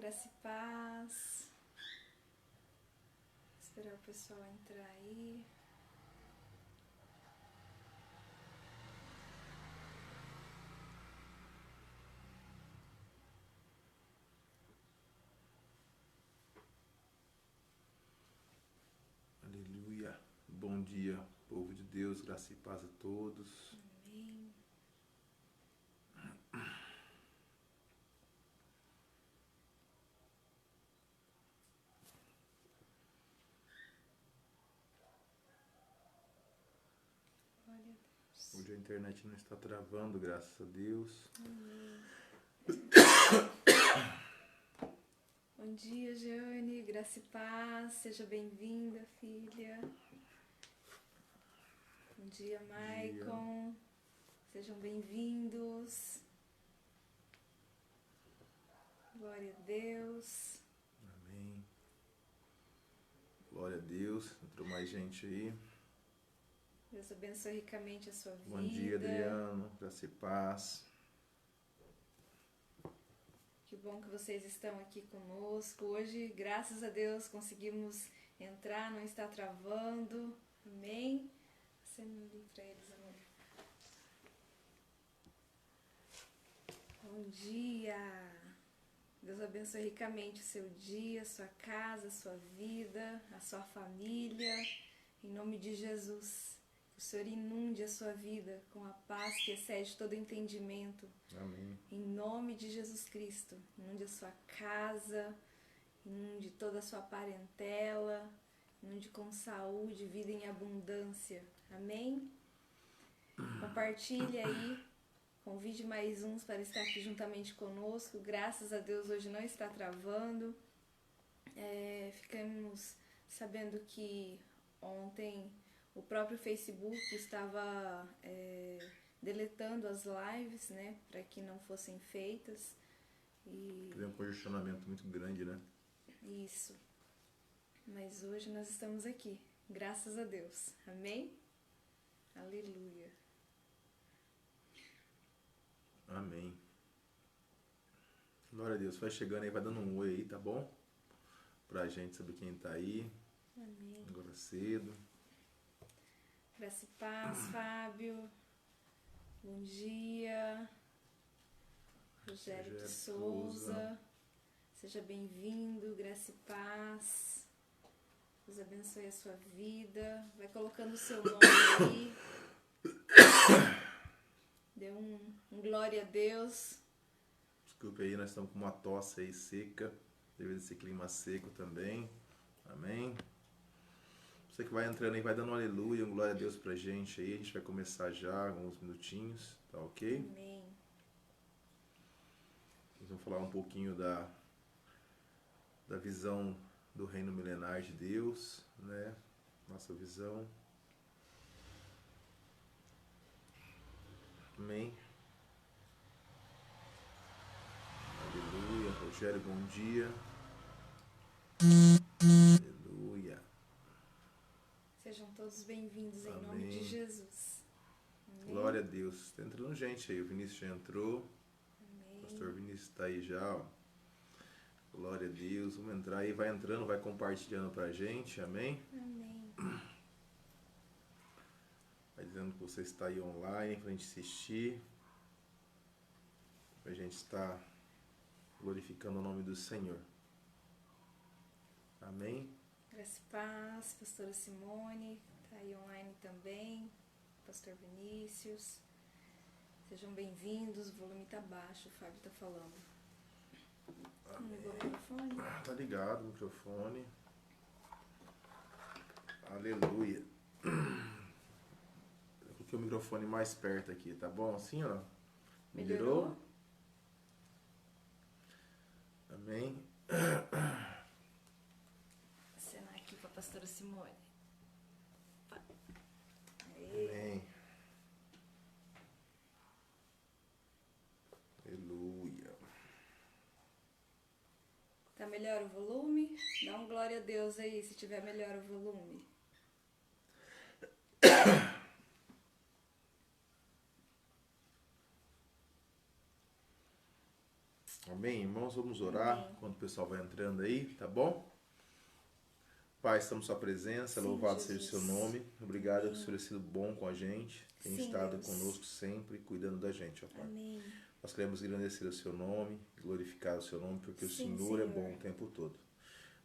graça e paz. Esperar o pessoal entrar aí. Aleluia. Bom dia, povo de Deus, graça e paz a todos. Amém. Glória a Deus. Hoje a internet não está travando, graças a Deus. Amém. Bom dia, Jeane, graça e paz. Seja bem-vinda, filha. Bom dia, Maicon. Sejam bem-vindos. Glória a Deus. Amém. Glória a Deus. Entrou mais gente aí. Deus abençoe ricamente a sua vida. Bom dia, Adriano. Graça e paz. Que bom que vocês estão aqui conosco. Hoje, graças a Deus, conseguimos entrar, não está travando. Amém? Acende ali para eles, amor. Bom dia. Deus abençoe ricamente o seu dia, a sua casa, a sua vida, a sua família. Em nome de Jesus. Que o Senhor inunde a sua vida com a paz que excede todo entendimento. Amém. Em nome de Jesus Cristo, inunde a sua casa, inunde toda a sua parentela, inunde com saúde, vida em abundância. Amém? Compartilhe aí, convide mais uns para estar aqui juntamente conosco. Graças a Deus hoje não está travando. Ficamos sabendo que ontem o próprio Facebook estava deletando as lives, né, para que não fossem feitas. E Tem um congestionamento muito grande, né? isso. Mas hoje nós estamos aqui, graças a Deus. Amém? Aleluia. Amém. Glória a Deus. Vai chegando aí, vai dando um oi aí, tá bom? Pra gente saber quem tá aí. Amém. Agora cedo. Graça e paz, Fábio. Bom dia. Rogério de Souza. Seja bem-vindo, graça e paz. Deus abençoe a sua vida. Vai colocando o seu nome aí. Dê um glória a Deus. Desculpe aí, nós estamos com uma tosse aí seca, devido a esse clima seco também. Amém. Você que vai entrando aí, vai dando um aleluia, um glória a Deus pra gente aí. A gente vai começar já, alguns minutinhos, tá ok? Amém. Nós vamos falar um pouquinho da visão do reino milenar de Deus, né? Nossa visão. Amém. Aleluia. Rogério, bom dia. Aleluia. Sejam todos bem-vindos em Amém. nome de Jesus. Amém. Glória a Deus. Tá entrando gente aí. O Vinícius já entrou. Amém. O pastor Vinícius tá aí já, ó. Glória a Deus. Vamos entrar aí. Vai entrando, vai compartilhando pra gente. Amém. Amém. Vai dizendo que você está aí online pra gente assistir. Pra gente estar glorificando o nome do Senhor. Amém. Graça e paz, pastora Simone, tá aí online também, pastor Vinícius. Sejam bem-vindos, o volume tá baixo, o Fábio tá falando. Não ligou o microfone? Tá ligado o microfone. Aleluia. Eu coloquei o microfone mais perto aqui, tá bom? Assim, ó. Melhorou? Amém. Acenar aqui pra pastora Simone. Amém. Aleluia. Tá melhor o volume? Dá um glória a Deus aí, se tiver melhor o volume. Amém, irmãos? Vamos orar Amém. enquanto o pessoal vai entrando aí, tá bom? Pai, estamos à sua presença, Sim, louvado seja o Jesus. seu nome. Obrigado por Amém. o Senhor ter sido bom com a gente, tem Sim, estado Deus. conosco sempre, cuidando da gente, ó Pai. Amém. Nós queremos engrandecer o seu nome, glorificar o seu nome, porque o Sim, Senhor é Senhor. bom o tempo todo.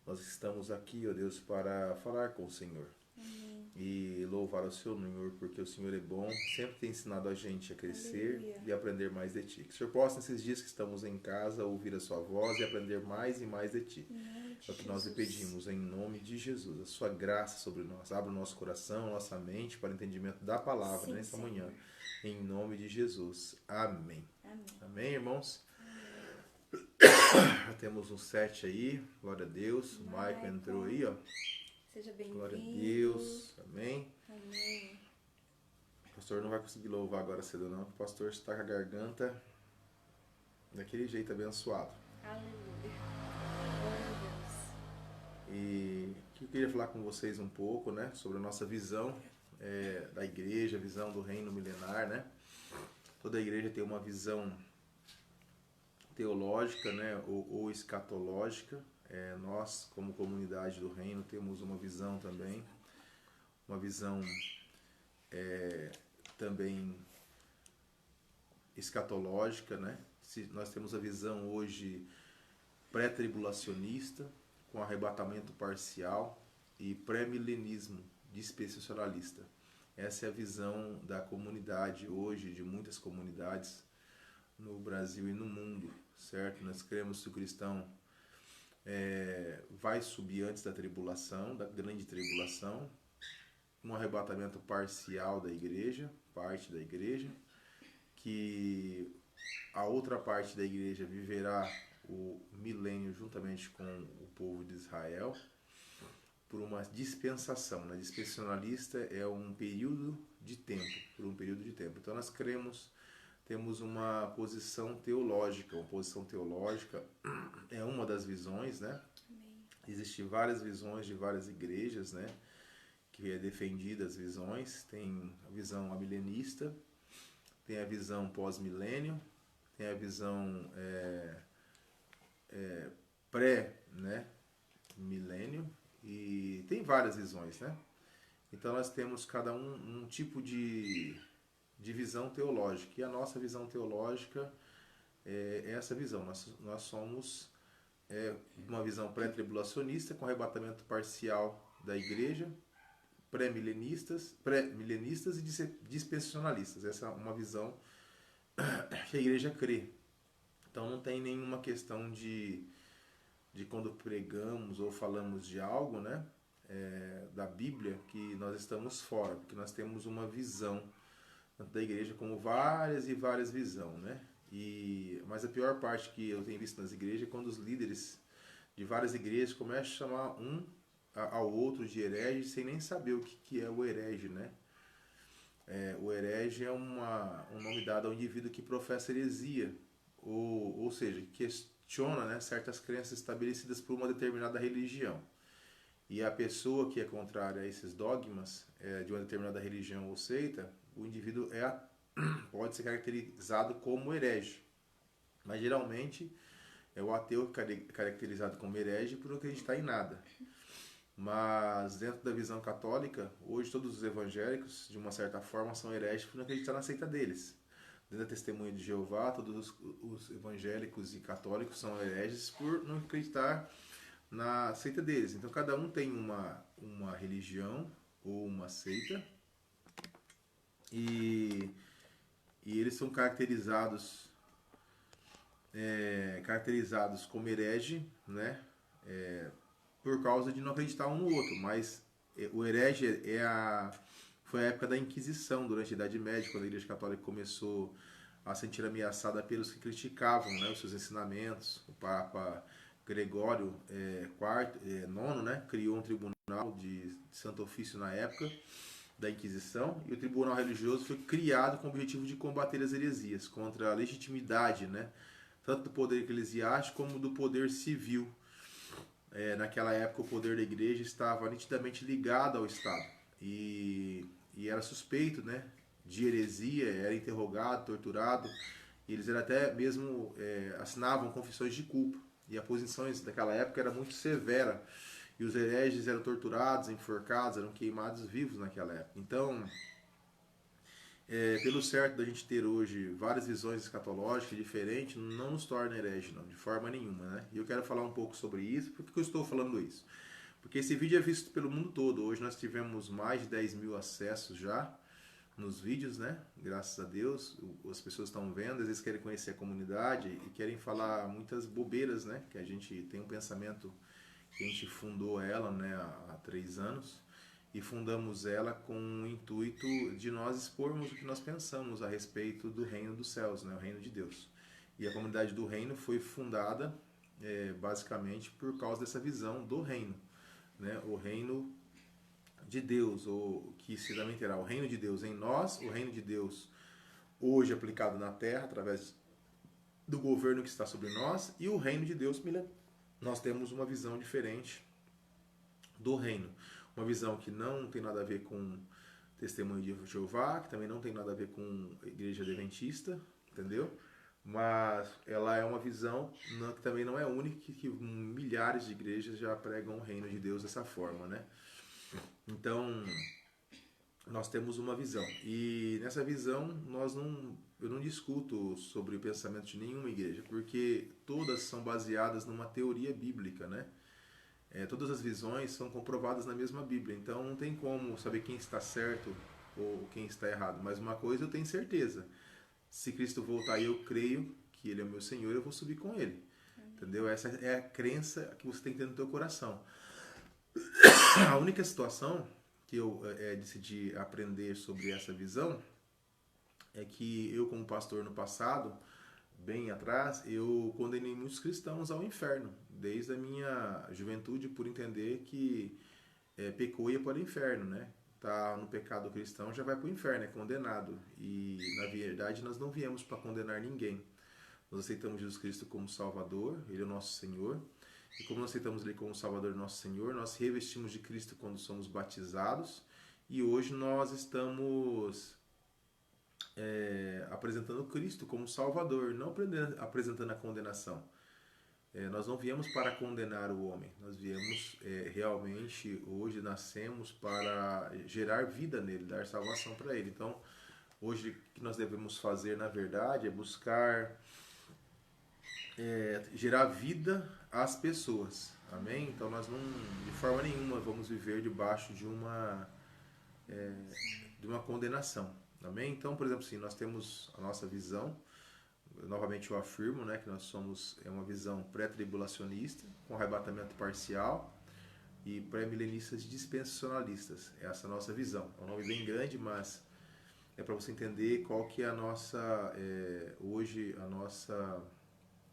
Nós estamos aqui, ó Deus, para falar com o Senhor. Amém. E louvar o seu Senhor, porque o Senhor é bom, sempre tem ensinado a gente a crescer Aleluia. e aprender mais de Ti. Que o Senhor possa, nesses dias que estamos em casa, ouvir a Sua voz e aprender mais e mais de Ti. Em nome de É o que nós lhe Jesus. pedimos, em nome de Jesus. A Sua graça sobre nós. Abra o nosso coração, nossa mente para o entendimento da palavra Sim, nessa Senhor. manhã. Em nome de Jesus. Amém. Amém. Amém, irmãos? Amém. Já temos um 7 aí. Glória a Deus. O Maicon entrou aí, ó. Seja bem-vindo. Glória a Deus. Amém. Amém. O pastor não vai conseguir louvar agora cedo não, porque o pastor está com a garganta daquele jeito abençoado. Aleluia. Glória a Deus. E que eu queria falar com vocês um pouco, né, sobre a nossa visão da igreja, a visão do reino milenar, né? Toda igreja tem uma visão teológica, né, ou escatológica. Nós, como comunidade do reino, temos uma visão também, uma visão também escatológica, né? Nós temos a visão hoje pré-tribulacionista, com arrebatamento parcial, e pré-milenismo dispensacionalista. Essa é a visão da comunidade hoje, de muitas comunidades no Brasil e no mundo, certo? Nós cremos que o cristão vai subir antes da tribulação, da grande tribulação, um arrebatamento parcial da igreja, parte da igreja, que a outra parte da igreja viverá o milênio juntamente com o povo de Israel por uma dispensação, né? Dispensacionalista é um período de tempo, por um período de tempo. Então nós temos uma posição teológica. Uma posição teológica é uma das visões, né? Amém. Existem várias visões de várias igrejas, né? Que é defendida as visões. Tem a visão amilenista, tem a visão pós-milênio, tem a visão pré, né? Milênio, e tem várias visões, né? Então nós temos cada um tipo de visão teológica, e a nossa visão teológica é essa visão. Nós somos uma visão pré-tribulacionista, com arrebatamento parcial da igreja, pré-milenistas e dispensacionalistas. Essa é uma visão que a igreja crê. Então não tem nenhuma questão de quando pregamos ou falamos de algo, né, da Bíblia, que nós estamos fora, porque nós temos uma visão da igreja, como várias e várias visões, né? Mas a pior parte que eu tenho visto nas igrejas é quando os líderes de várias igrejas começam a chamar um ao outro de herege sem nem saber o que é o herege, né? O herege é um nome dado ao indivíduo que professa heresia, ou seja, questiona, né, certas crenças estabelecidas por uma determinada religião. E a pessoa que é contrária a esses dogmas de uma determinada religião ou seita, o indivíduo pode ser caracterizado como herege. Mas geralmente é o ateu caracterizado como herege por não acreditar em nada. Mas dentro da visão católica, hoje todos os evangélicos, de uma certa forma, são hereges por não acreditar na seita deles. Dentro da Testemunha de Jeová, todos os evangélicos e católicos são hereges por não acreditar na seita deles. Então cada um tem uma religião ou uma seita, e eles são caracterizados como herege, né? Por causa de não acreditar um no outro. Mas o herege foi a época da Inquisição, durante a Idade Média, quando a Igreja Católica começou a se sentir ameaçada pelos que criticavam, né, os seus ensinamentos. O Papa Gregório IX, né, criou um tribunal de Santo Ofício na época da Inquisição, e o tribunal religioso foi criado com o objetivo de combater as heresias, contra a legitimidade, né, tanto do poder eclesiástico como do poder civil. Naquela época o poder da igreja estava nitidamente ligado ao Estado, e era suspeito, né, de heresia, era interrogado, torturado, E eles eram até mesmo assinavam confissões de culpa. E a posição daquela época era muito severa. E os hereges eram torturados, enforcados, eram queimados vivos naquela época. Então, pelo certo da gente ter hoje várias visões escatológicas diferentes, não nos torna herege, não, de forma nenhuma, né? E eu quero falar um pouco sobre isso. Por que eu estou falando isso? Porque esse vídeo é visto pelo mundo todo. Hoje nós tivemos mais de 10 mil acessos já nos vídeos, né? Graças a Deus, as pessoas estão vendo, às vezes querem conhecer a comunidade e querem falar muitas bobeiras, né? Que a gente tem um pensamento que a gente fundou ela, né, há 3 anos, e fundamos ela com o intuito de nós expormos o que nós pensamos a respeito do reino dos céus, né, o reino de Deus. E a comunidade do reino foi fundada basicamente por causa dessa visão do reino, né, o reino de Deus, ou que se também terá o reino de Deus em nós, o reino de Deus hoje aplicado na terra através do governo que está sobre nós, e o reino de Deus nós temos uma visão diferente do reino. Uma visão que não tem nada a ver com Testemunho de Jeová, que também não tem nada a ver com Igreja Adventista, entendeu? Mas ela é uma visão que também não é única, que milhares de igrejas já pregam o reino de Deus dessa forma, né? Então, nós temos uma visão. E nessa visão, eu não discuto sobre o pensamento de nenhuma igreja, porque todas são baseadas numa teoria bíblica, né? Todas as visões são comprovadas na mesma Bíblia. Então, não tem como saber quem está certo ou quem está errado. Mas uma coisa eu tenho certeza. Se Cristo voltar e eu creio que Ele é o meu Senhor, eu vou subir com Ele. Entendeu? Essa é a crença que você tem que ter no teu coração. A única situação que eu decidi aprender sobre essa visão é que eu, como pastor no passado, bem atrás, eu condenei muitos cristãos ao inferno, desde a minha juventude, por entender que pecou e ia para o inferno, né? Tá no pecado cristão, já vai para o inferno, é condenado. E, na verdade, nós não viemos para condenar ninguém. Nós aceitamos Jesus Cristo como Salvador, Ele é o nosso Senhor. E como nós aceitamos Ele como Salvador e nosso Senhor, nós revestimos de Cristo quando somos batizados. E hoje nós estamos apresentando Cristo como Salvador, não apresentando a condenação. Nós não viemos para condenar o homem, nós viemos realmente, hoje nascemos para gerar vida nele, dar salvação para ele. Então, hoje o que nós devemos fazer, na verdade, é buscar gerar vida às pessoas. Amém? Então, nós não, de forma nenhuma, vamos viver debaixo de uma condenação. Amém? Então, por exemplo, assim, nós temos a nossa visão. Novamente eu afirmo, né, que nós somos uma visão pré-tribulacionista, com arrebatamento parcial, e pré-milenistas dispensacionalistas. Essa é a nossa visão. É um nome bem grande, mas é para você entender qual que é a nossa, hoje, a nossa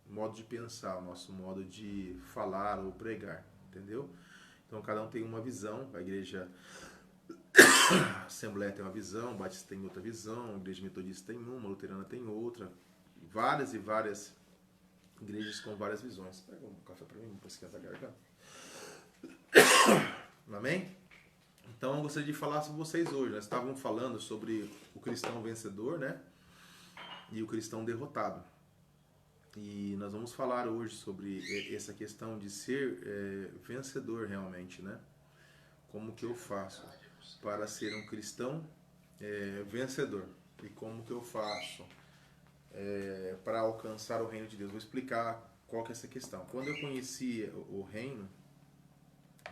modo de pensar, o nosso modo de falar ou pregar, entendeu? Então cada um tem uma visão, a igreja a Assembleia tem uma visão, Batista tem outra visão, a Igreja Metodista tem uma, a Luterana tem outra, várias e várias igrejas com várias visões. Pega um café para mim, para esquentar a garganta. Amém? Então eu gostaria de falar com vocês hoje. Nós estávamos falando sobre o cristão vencedor, né? E o cristão derrotado. E nós vamos falar hoje sobre essa questão de ser vencedor realmente, né? Como que eu faço para ser um cristão vencedor? E como que eu faço para alcançar o reino de Deus? Vou explicar qual que é essa questão. Quando eu conheci o reino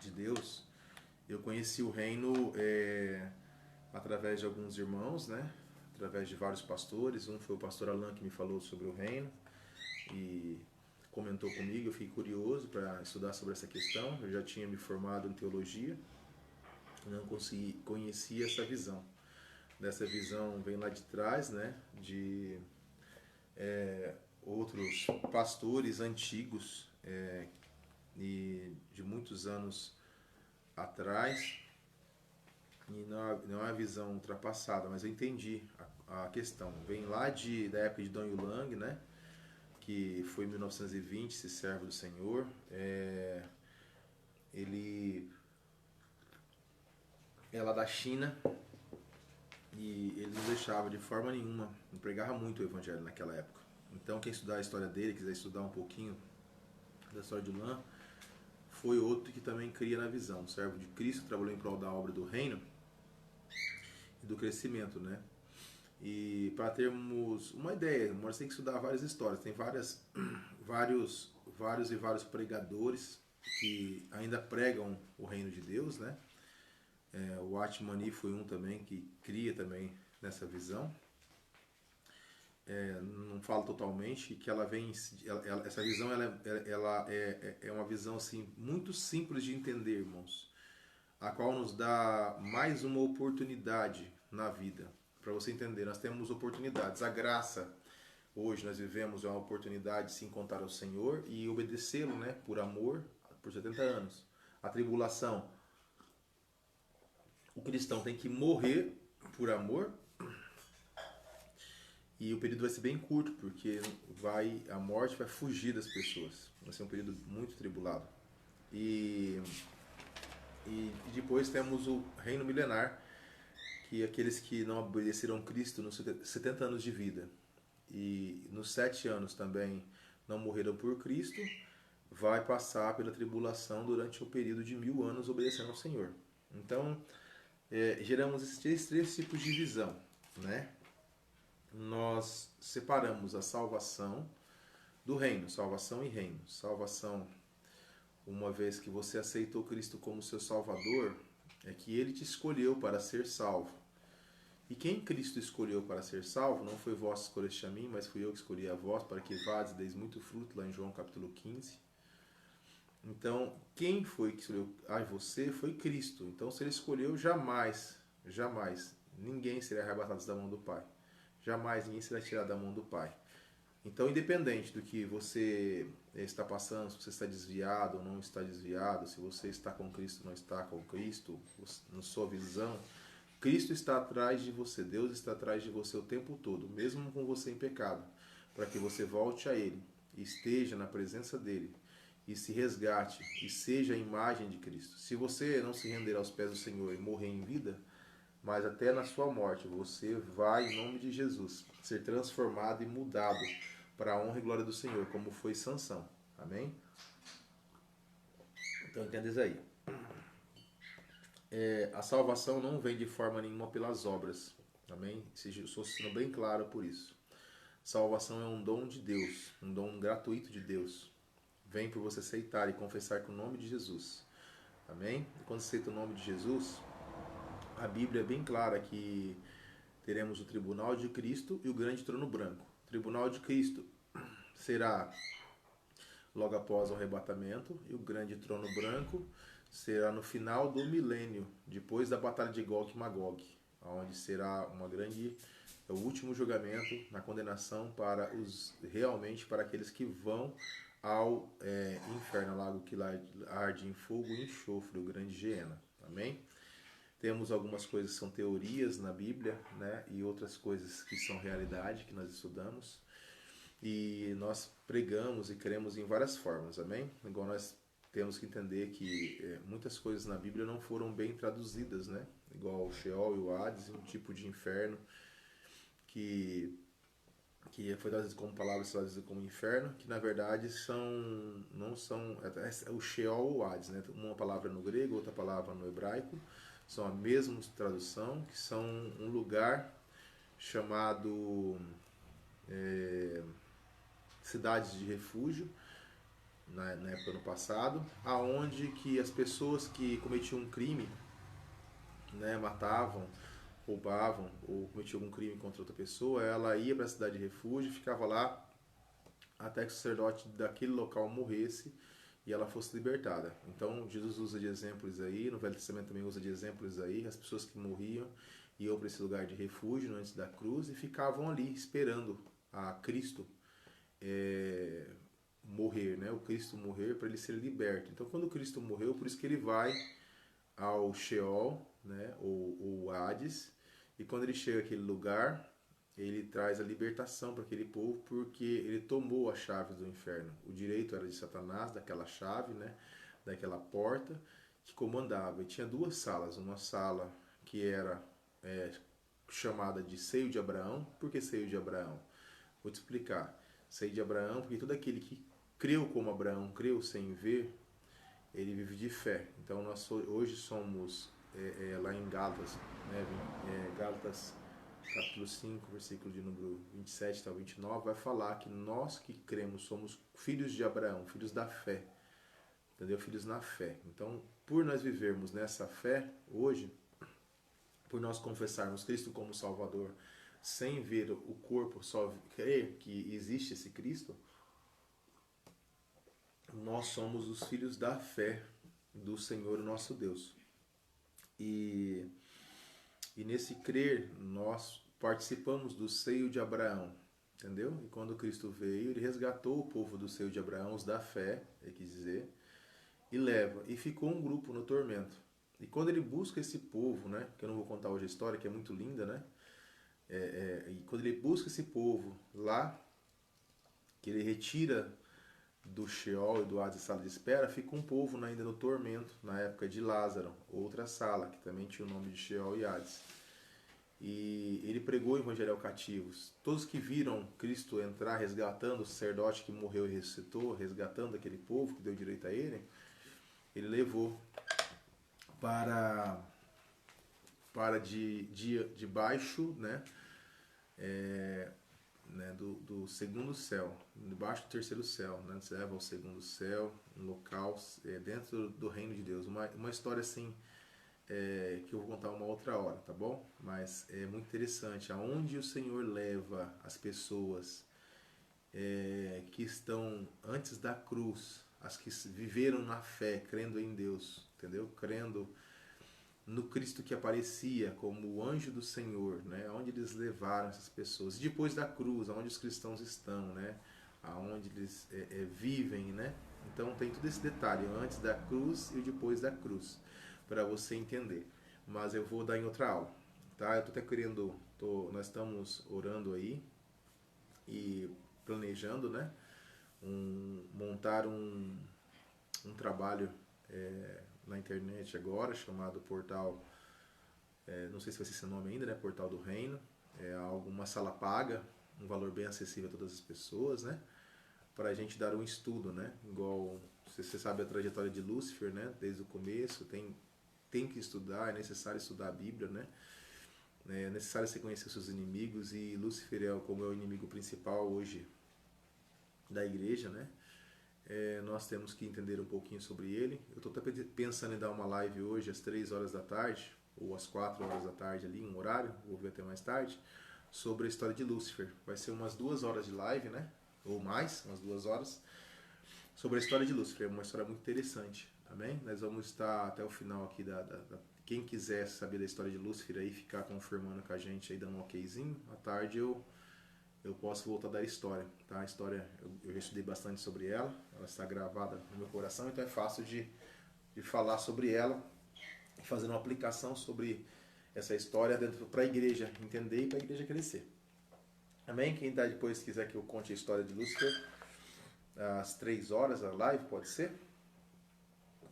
de Deus, eu conheci o reino através de alguns irmãos, né? Através de vários pastores. Um foi o pastor Alan que me falou sobre o reino e comentou comigo. Eu fiquei curioso para estudar sobre essa questão. Eu já tinha me formado em teologia, não conhecia essa visão. Dessa visão vem lá de trás, né? De outros pastores antigos e de muitos anos atrás, e não é uma visão ultrapassada, mas eu entendi a questão. Vem lá da época de Don Yulang, né? Que foi em 1920, esse servo do Senhor. Ele é lá da China e ele não deixava de forma nenhuma, não pregava muito o evangelho naquela época. Então, quem estudar a história dele, quiser estudar um pouquinho da história de Ulam, foi outro que também cria na visão. O servo de Cristo trabalhou em prol da obra do reino e do crescimento, né? E para termos uma ideia, nós temos que estudar várias histórias. Tem vários pregadores que ainda pregam o reino de Deus, né? O Atmani foi um também que cria também nessa visão. Não falo totalmente, que ela vem, essa visão ela é uma visão assim muito simples de entender, irmãos, a qual nos dá mais uma oportunidade na vida. Para você entender, nós temos oportunidades. A graça, hoje nós vivemos uma oportunidade de se encontrar ao Senhor e obedecê-lo, né, por amor, por 70 anos. A tribulação, o cristão tem que morrer por amor. E o período vai ser bem curto, porque a morte vai fugir das pessoas. Vai ser um período muito tribulado. E depois temos o reino milenar, que aqueles que não obedeceram Cristo nos 70 anos de vida e nos 7 anos também não morreram por Cristo, vai passar pela tribulação durante o período de 1000 anos obedecendo ao Senhor. Então, geramos esses três tipos de visão, né? Nós separamos a salvação do reino, salvação e reino. Salvação, uma vez que você aceitou Cristo como seu Salvador, é que Ele te escolheu para ser salvo. E quem Cristo escolheu para ser salvo, não foi vós que escolheste a mim, mas fui eu que escolhi a vós, para que vades e deis muito fruto, lá em João capítulo 15. Então, quem foi que escolheu a você foi Cristo. Então, se Ele escolheu, jamais, ninguém será arrebatado da mão do Pai. Jamais ninguém será tirado da mão do Pai. Então, independente do que você está passando, se você está desviado ou não está desviado, se você está com Cristo ou não está com Cristo, na sua visão, Cristo está atrás de você, Deus está atrás de você o tempo todo, mesmo com você em pecado, para que você volte a Ele, e esteja na presença dEle, e se resgate, e seja a imagem de Cristo. Se você não se render aos pés do Senhor e morrer em vida, mas até na sua morte você vai, em nome de Jesus, ser transformado e mudado para a honra e glória do Senhor, como foi Sansão. Amém? Então entenda isso aí. A salvação não vem de forma nenhuma pelas obras. Amém? Estou sendo bem claro por isso. Salvação é um dom de Deus, um dom gratuito de Deus. Vem por você aceitar e confessar com o nome de Jesus. Amém? E quando você aceita o nome de Jesus, a Bíblia é bem clara que teremos o tribunal de Cristo e o grande trono branco. O tribunal de Cristo será logo após o arrebatamento e o grande trono branco será no final do milênio, depois da batalha de Gog e Magog, onde será o último julgamento na condenação realmente para aqueles que vão ao inferno, lago que lá arde em fogo e enxofre, o grande Geena. Amém? Temos algumas coisas que são teorias na Bíblia, né? E outras coisas que são realidade, que nós estudamos. E nós pregamos e cremos em várias formas, amém? Igual nós temos que entender que muitas coisas na Bíblia não foram bem traduzidas, né? Igual o Sheol e o Hades, um tipo de inferno que foi traduzido como palavras traduzidas como inferno, que na verdade não são o Sheol ou o Hades, né? Uma palavra no grego, outra palavra no hebraico, são a mesma tradução, que são um lugar chamado cidades de refúgio, na época do passado, aonde que as pessoas que cometiam um crime, né, matavam, roubavam ou cometiam algum crime contra outra pessoa, ela ia para a cidade de refúgio e ficava lá até que o sacerdote daquele local morresse e ela fosse libertada. Então Jesus usa de exemplos aí, no Velho Testamento também usa de exemplos aí, as pessoas que morriam iam para esse lugar de refúgio antes da cruz e ficavam ali esperando a Cristo morrer, né? O Cristo morrer para ele ser liberto. Então quando o Cristo morreu, por isso que ele vai ao Sheol, né? ou Hades, e quando ele chega àquele lugar, ele traz a libertação para aquele povo, porque ele tomou as chaves do inferno. O direito era de Satanás, daquela chave, né? Daquela porta que comandava. E tinha duas salas. Uma sala que era chamada de Seio de Abraão. Por que Seio de Abraão? Vou te explicar. Sei de Abraão, porque todo aquele que creu como Abraão, creu sem ver, ele vive de fé. Então nós hoje somos lá em Gálatas, né? Gálatas capítulo 5, versículo de número 27 até 29, vai falar que nós que cremos somos filhos de Abraão, filhos da fé, entendeu? Filhos na fé. Então, por nós vivermos nessa fé hoje, por nós confessarmos Cristo como Salvador, sem ver o corpo, só crer que existe esse Cristo, nós somos os filhos da fé do Senhor nosso Deus. E nesse crer, nós participamos do seio de Abraão, entendeu? E quando Cristo veio, ele resgatou o povo do seio de Abraão, os da fé, ele quis dizer, e leva. E ficou um grupo no tormento. E quando ele busca esse povo, né? Que eu não vou contar hoje a história, que é muito linda, né? E quando ele busca esse povo lá, que ele retira do Sheol e do Hades, sala de espera, fica um povo ainda no tormento, na época de Lázaro, outra sala, que também tinha o nome de Sheol e Hades. E ele pregou o evangelho aos cativos. Todos que viram Cristo entrar resgatando o sacerdote que morreu e ressuscitou, resgatando aquele povo que deu direito a ele, ele levou para debaixo, né, do segundo céu, debaixo do terceiro céu, né? Você leva ao segundo céu, um local dentro do reino de Deus. Uma história assim, que eu vou contar uma outra hora, tá bom? Mas é muito interessante, aonde o Senhor leva as pessoas que estão antes da cruz, as que viveram na fé, crendo em Deus, entendeu? Crendo no Cristo que aparecia como o anjo do Senhor, né? Onde eles levaram essas pessoas. E depois da cruz, aonde os cristãos estão, né? Aonde eles vivem, né? Então tem todo esse detalhe, antes da cruz e depois da cruz, para você entender. Mas eu vou dar em outra aula, tá? Eu tô até querendo, nós estamos orando aí e planejando, né? Montar um trabalho na internet agora, chamado Portal, não sei se vai ser esse nome ainda, né? Portal do Reino. É uma sala paga, um valor bem acessível a todas as pessoas, né? Para a gente dar um estudo, né? Igual você sabe a trajetória de Lúcifer, né? Desde o começo, tem que estudar, é necessário estudar a Bíblia, né? É necessário você conhecer os seus inimigos, e Lúcifer como é o inimigo principal hoje da igreja, né? Nós temos que entender um pouquinho sobre ele. Eu estou até pensando em dar uma live hoje às 3 horas da tarde, ou às 4 horas da tarde ali, um horário, vou ver até mais tarde, sobre a história de Lúcifer. Vai ser umas 2 horas de live, né? Ou mais, umas 2 horas, sobre a história de Lúcifer. É uma história muito interessante, amém? Nós vamos estar até o final aqui quem quiser saber da história de Lúcifer aí, ficar confirmando com a gente aí, dando um okzinho. À tarde eu posso voltar a dar história, tá? A história, eu já estudei bastante sobre ela está gravada no meu coração, então é fácil de falar sobre ela e fazer uma aplicação sobre essa história para a igreja entender e para a igreja crescer. Amém? Quem depois quiser que eu conte a história de Lúcifer, às 3 horas a live, pode ser?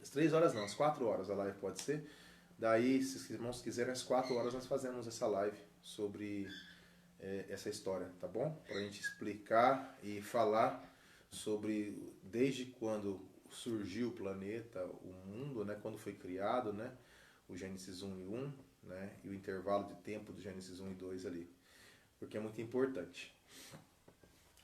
Às 3 horas não, às 4 horas a live pode ser. Daí, se os irmãos quiserem, às 4 horas nós fazemos essa live sobre essa história, tá bom? Para a gente explicar e falar sobre desde quando surgiu o planeta, o mundo, né? Quando foi criado, né? O Gênesis 1 e 1, né? E o intervalo de tempo do Gênesis 1 e 2 ali. Porque é muito importante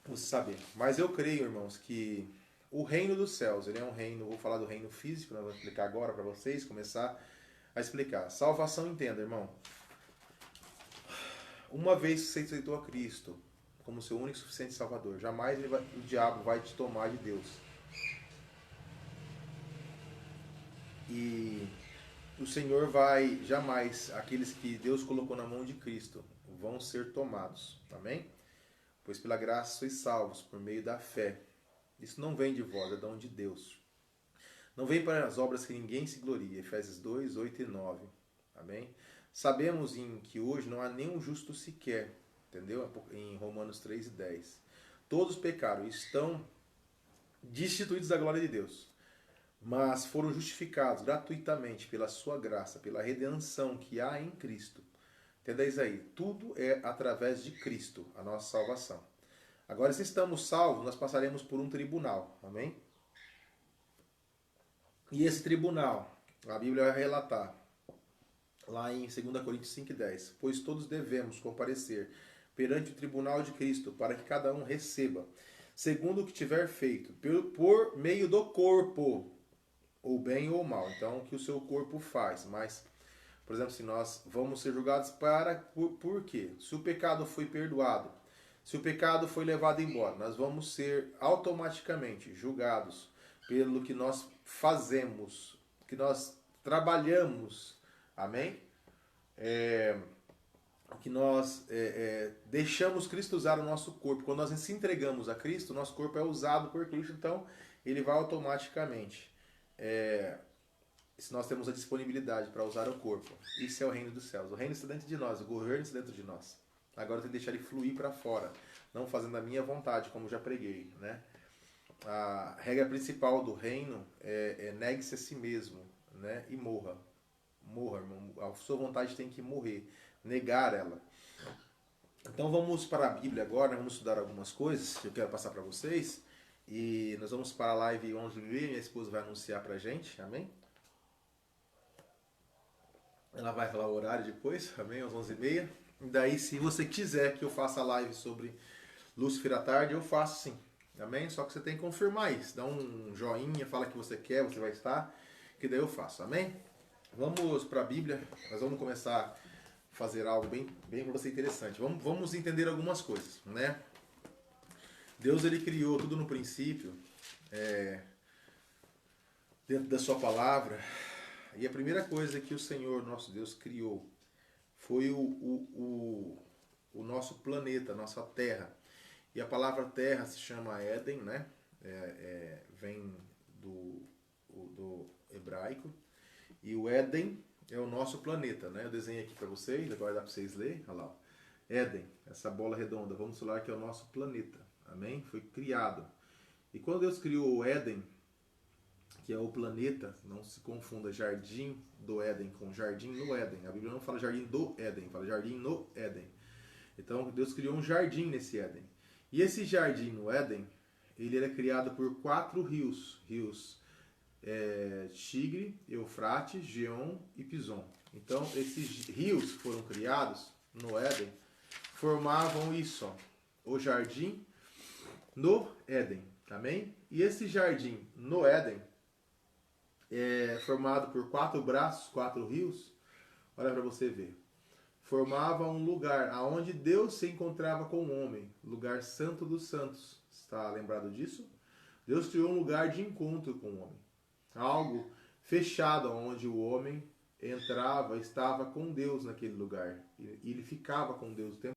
você saber. Mas eu creio, irmãos, que o reino dos céus, ele é um reino, vou falar do reino físico, nós vamos explicar agora para vocês, começar a explicar. Salvação, entenda, irmão. Uma vez que você aceitou a Cristo como seu único e suficiente Salvador, jamais o diabo vai te tomar de Deus. E o Senhor vai, jamais, aqueles que Deus colocou na mão de Cristo, vão ser tomados. Amém? Pois pela graça sois salvos, por meio da fé. Isso não vem de vós, é dom de Deus. Não vem para as obras que ninguém se glorie. Efésios 2, 8 e 9. Amém? Sabemos que hoje não há nenhum justo sequer, entendeu? Em Romanos 3 e 10. Todos pecaram e estão destituídos da glória de Deus, mas foram justificados gratuitamente pela sua graça, pela redenção que há em Cristo. Entendeis aí? Tudo é através de Cristo, a nossa salvação. Agora, se estamos salvos, nós passaremos por um tribunal. Amém? E esse tribunal, a Bíblia vai relatar, lá em 2 Coríntios 5,10. Pois todos devemos comparecer perante o tribunal de Cristo, para que cada um receba, segundo o que tiver feito, por meio do corpo, ou bem ou mal. Então, o que o seu corpo faz. Mas, por exemplo, se nós vamos ser julgados por quê? Se o pecado foi perdoado, se o pecado foi levado embora, nós vamos ser automaticamente julgados pelo que nós fazemos, que nós trabalhamos. Amém? Que nós deixamos Cristo usar o nosso corpo. Quando nós nos entregamos a Cristo, nosso corpo é usado por Cristo, então ele vai automaticamente. Se nós temos a disponibilidade para usar o corpo. Isso é o reino dos céus. O reino está dentro de nós, o governo está dentro de nós. Agora eu tenho que deixar ele fluir para fora, não fazendo a minha vontade, como já preguei, né? A regra principal do reino é negue-se a si mesmo, né? E morra. Morra, irmão. A sua vontade tem que morrer, negar ela. Então vamos para a Bíblia agora, né? Vamos estudar algumas coisas que eu quero passar para vocês. E nós vamos para a live 11h30, minha esposa vai anunciar para a gente, amém? Ela vai falar o horário depois, amém? Às 11h30. E daí, se você quiser que eu faça a live sobre Lúcifer à tarde, eu faço sim, amém? Só que você tem que confirmar isso. Dá um joinha, fala que você quer, você vai estar, que daí eu faço, amém? Vamos para a Bíblia, nós vamos começar a fazer algo bem para você interessante. Vamos entender algumas coisas, né? Deus, ele criou tudo no princípio, dentro da sua palavra. E a primeira coisa que o Senhor, nosso Deus, criou foi o nosso planeta, a nossa terra. E a palavra terra se chama Éden, né? Vem do hebraico. E o Éden é o nosso planeta, né? Eu desenhei aqui para vocês, agora dá para vocês lerem. Olha lá. Éden, essa bola redonda, vamos falar que é o nosso planeta. Amém? Foi criado. E quando Deus criou o Éden, que é o planeta, não se confunda jardim do Éden com jardim no Éden. A Bíblia não fala jardim do Éden, fala jardim no Éden. Então Deus criou um jardim nesse Éden. E esse jardim no Éden, ele era criado por 4 rios. Tigre, Eufrates, Geom e Pison. Então esses rios que foram criados no Éden formavam isso, ó, o jardim no Éden. Amém? E esse jardim no Éden formado por 4 braços, 4 rios, olha para você ver, formava um lugar aonde Deus se encontrava com o homem, lugar santo dos santos. Está lembrado disso? Deus criou um lugar de encontro com o homem, algo fechado onde o homem entrava, estava com Deus naquele lugar, e ele ficava com Deus o tempo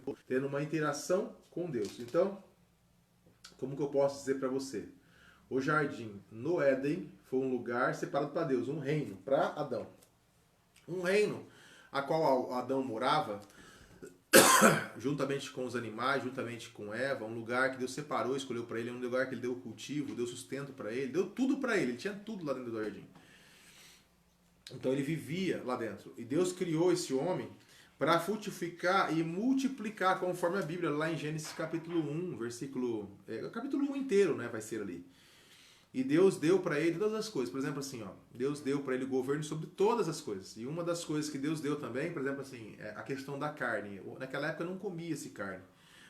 todo, tendo uma interação com Deus. Então, como que eu posso dizer para você? O jardim no Éden foi um lugar separado para Deus, um reino para Adão. Um reino a qual Adão morava, juntamente com os animais, juntamente com Eva, um lugar que Deus separou, escolheu para ele, um lugar que ele deu cultivo, deu sustento para ele, deu tudo para ele tinha tudo lá dentro do jardim. Então ele vivia lá dentro. E Deus criou esse homem para frutificar e multiplicar, conforme a Bíblia, lá em Gênesis capítulo 1, versículo... capítulo 1 inteiro, né, vai ser ali. E Deus deu para ele todas as coisas. Por exemplo, assim, ó, Deus deu para ele o governo sobre todas as coisas. E uma das coisas que Deus deu também, por exemplo, assim, é a questão da carne. Naquela época não comia-se carne.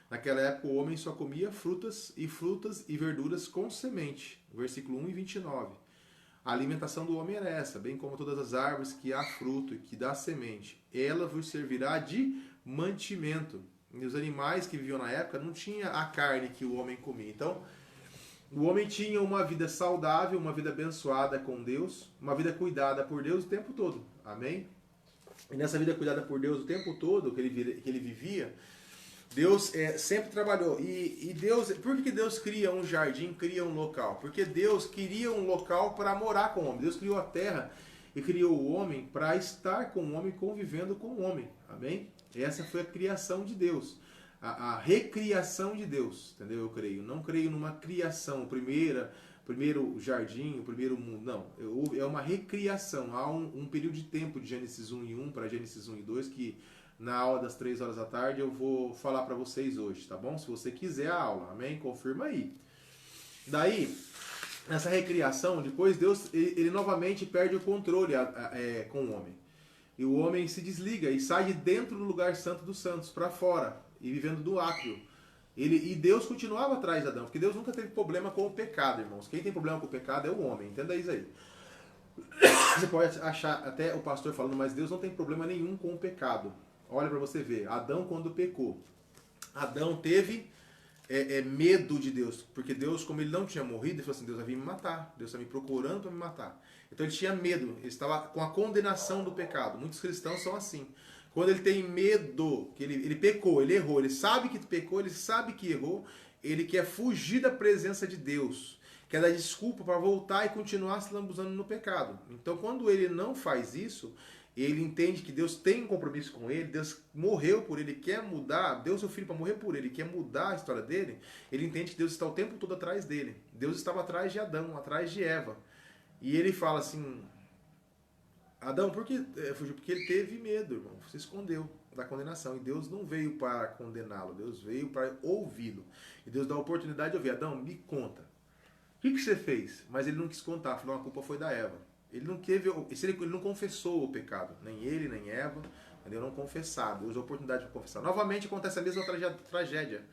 Naquela época o homem só comia frutas e verduras com semente. Versículo 1 e 29. A alimentação do homem era essa, bem como todas as árvores que há fruto e que dá semente. Ela vos servirá de mantimento. E os animais que viviam na época não tinham a carne que o homem comia. Então, o homem tinha uma vida saudável, uma vida abençoada com Deus, uma vida cuidada por Deus o tempo todo. Amém? E nessa vida cuidada por Deus o tempo todo que ele vivia, Deus sempre trabalhou. E Deus, por que Deus cria um jardim, cria um local? Porque Deus queria um local para morar com o homem. Deus criou a terra e criou o homem para estar com o homem, convivendo com o homem. Amém? Essa foi a criação de Deus. A recriação de Deus, entendeu? Eu creio. Não creio numa criação, primeiro jardim, o primeiro mundo. Não, é uma recriação. Há um período de tempo de Gênesis 1 e 1 para Gênesis 1 e 2 que na aula das 3 horas da tarde, eu vou falar para vocês hoje, tá bom? Se você quiser a aula, amém? Confirma aí. Daí, nessa recriação, depois Deus, ele novamente perde o controle com o homem. E o homem se desliga e sai de dentro do lugar santo dos santos para fora, e vivendo do átrio. E Deus continuava atrás de Adão, porque Deus nunca teve problema com o pecado, irmãos. Quem tem problema com o pecado é o homem, entenda isso aí. Você pode achar até o pastor falando, mas Deus não tem problema nenhum com o pecado. Olha para você ver, Adão quando pecou, Adão teve medo de Deus, porque Deus, como ele não tinha morrido, ele falou assim, Deus vai vir me matar, Deus está me procurando para me matar. Então ele tinha medo, ele estava com a condenação do pecado. Muitos cristãos são assim. Quando ele tem medo, que ele pecou, ele errou, ele sabe que pecou, ele sabe que errou, ele quer fugir da presença de Deus, quer dar desculpa para voltar e continuar se lambuzando no pecado. Então quando ele não faz isso, ele entende que Deus tem um compromisso com ele, Deus morreu por ele, quer mudar, deu seu filho para morrer por ele, quer mudar a história dele, ele entende que Deus está o tempo todo atrás dele. Deus estava atrás de Adão, atrás de Eva. E ele fala assim, Adão, por que fugiu? Porque ele teve medo, irmão, se escondeu da condenação. E Deus não veio para condená-lo, Deus veio para ouvi-lo. E Deus dá a oportunidade de ouvir, Adão, me conta, o que você fez? Mas ele não quis contar, falou, a culpa foi da Eva. Ele não confessou o pecado, nem ele, nem Eva, entendeu? Não confessaram, Deus deu a oportunidade de confessar. Novamente acontece a mesma tragédia.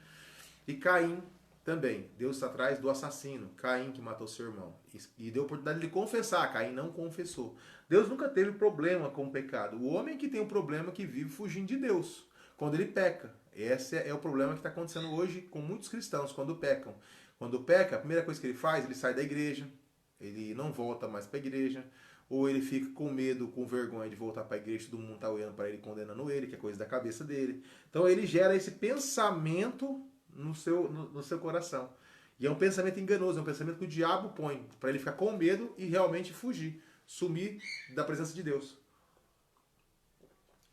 E Caim também, Deus está atrás do assassino, Caim que matou seu irmão. E deu a oportunidade de confessar, Caim não confessou. Deus nunca teve problema com o pecado. O homem que tem um problema que vive fugindo de Deus, quando ele peca. Esse é o problema que está acontecendo hoje com muitos cristãos, quando pecam. Quando peca, a primeira coisa que ele faz, ele sai da igreja, ele não volta mais para a igreja, ou ele fica com medo, com vergonha de voltar para a igreja, todo mundo está olhando para ele, condenando ele, que é coisa da cabeça dele. Então ele gera esse pensamento no seu coração. E é um pensamento enganoso, é um pensamento que o diabo põe para ele ficar com medo e realmente fugir, sumir da presença de Deus.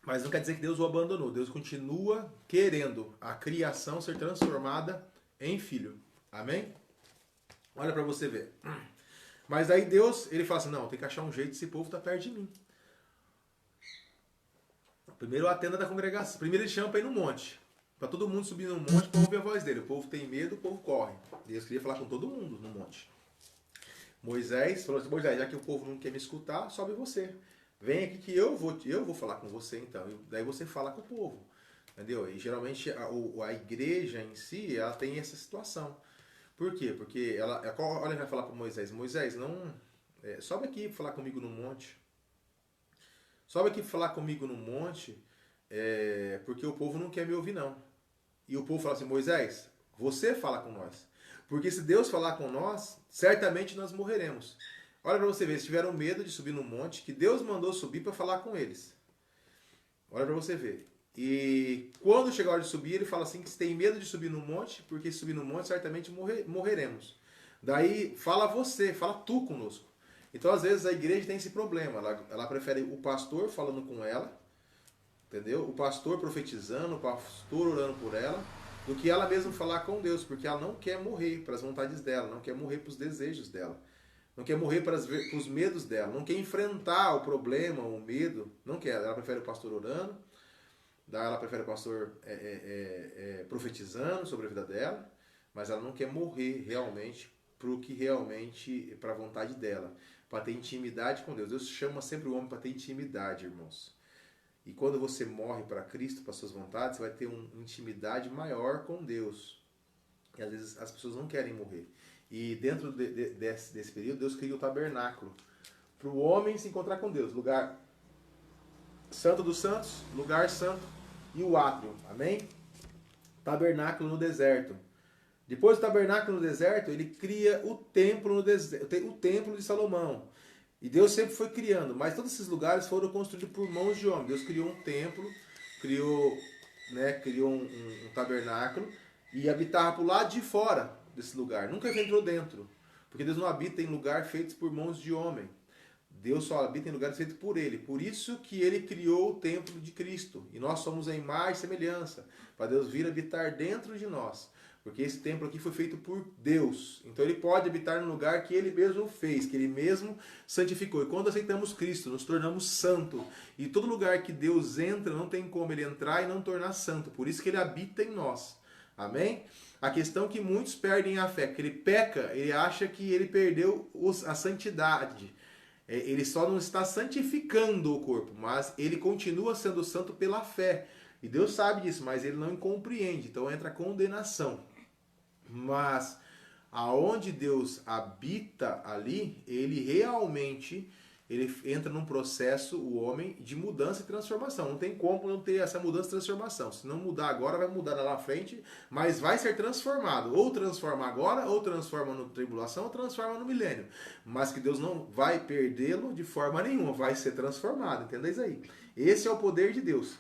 Mas não quer dizer que Deus o abandonou. Deus continua querendo a criação ser transformada em filho. Amém? Olha para você ver. Mas aí Deus, ele fala assim, não, tem que achar um jeito, esse povo está perto de mim. Primeiro a tenda da congregação. Primeiro ele chama para ir no monte. Para todo mundo subir no monte para ouvir a voz dele. O povo tem medo, o povo corre. Deus queria falar com todo mundo no monte. Moisés falou assim, Moisés, já que o povo não quer me escutar, sobe você. Vem aqui que eu vou falar com você então. E daí você fala com o povo. Entendeu? E geralmente a igreja em si, ela tem essa situação. Por quê? Porque olha, ele vai falar para Moisés, Moisés, não, sobe aqui para falar comigo no monte. Sobe aqui para falar comigo no monte, porque o povo não quer me ouvir não. E o povo fala assim, Moisés, você fala com nós. Porque se Deus falar com nós, certamente nós morreremos. Olha para você ver, eles tiveram medo de subir no monte, que Deus mandou subir para falar com eles. Olha para você ver. E quando chega a hora de subir, ele fala assim que se tem medo de subir no monte, porque se subir no monte certamente morreremos. Daí fala tu conosco. Então às vezes a igreja tem esse problema, ela prefere o pastor falando com ela, entendeu? O pastor profetizando, o pastor orando por ela, do que ela mesma falar com Deus, porque ela não quer morrer para as vontades dela, não quer morrer para os desejos dela, não quer morrer para os medos dela, não quer enfrentar o problema, o medo, não quer. Ela prefere o pastor orando, ela prefere o pastor profetizando sobre a vida dela, mas ela não quer morrer realmente para a vontade dela, para ter intimidade com Deus. Deus chama sempre o homem para ter intimidade, irmãos. E quando você morre para Cristo, para suas vontades, você vai ter uma intimidade maior com Deus. E às vezes as pessoas não querem morrer. E dentro desse período, Deus cria o tabernáculo para o homem se encontrar com Deus. Lugar santo dos santos, lugar santo e o átrio. Amém? Tabernáculo no deserto. Depois do tabernáculo no deserto, ele cria o templo no deserto, o templo de Salomão. E Deus sempre foi criando, mas todos esses lugares foram construídos por mãos de homem. Deus criou um templo, criou um tabernáculo e habitava por lado de fora desse lugar. Nunca entrou dentro, porque Deus não habita em lugar feitos por mãos de homem. Deus só habita em lugares feitos por Ele. Por isso que Ele criou o templo de Cristo. E nós somos a imagem e semelhança, para Deus vir habitar dentro de nós. Porque esse templo aqui foi feito por Deus. Então ele pode habitar no lugar que ele mesmo fez, que ele mesmo santificou. E quando aceitamos Cristo, nos tornamos santo. E todo lugar que Deus entra, não tem como ele entrar e não tornar santo. Por isso que ele habita em nós. Amém? A questão é que muitos perdem a fé, porque ele peca, ele acha que ele perdeu a santidade. Ele só não está santificando o corpo, mas ele continua sendo santo pela fé. E Deus sabe disso, mas ele não compreende. Então entra a condenação. Mas aonde Deus habita ali, ele realmente entra num processo, o homem, de mudança e transformação. Não tem como não ter essa mudança e transformação. Se não mudar agora, vai mudar lá na frente, mas vai ser transformado. Ou transforma agora, ou transforma no tribulação, ou transforma no milênio. Mas que Deus não vai perdê-lo de forma nenhuma, vai ser transformado. Entendeis aí? Esse é o poder de Deus.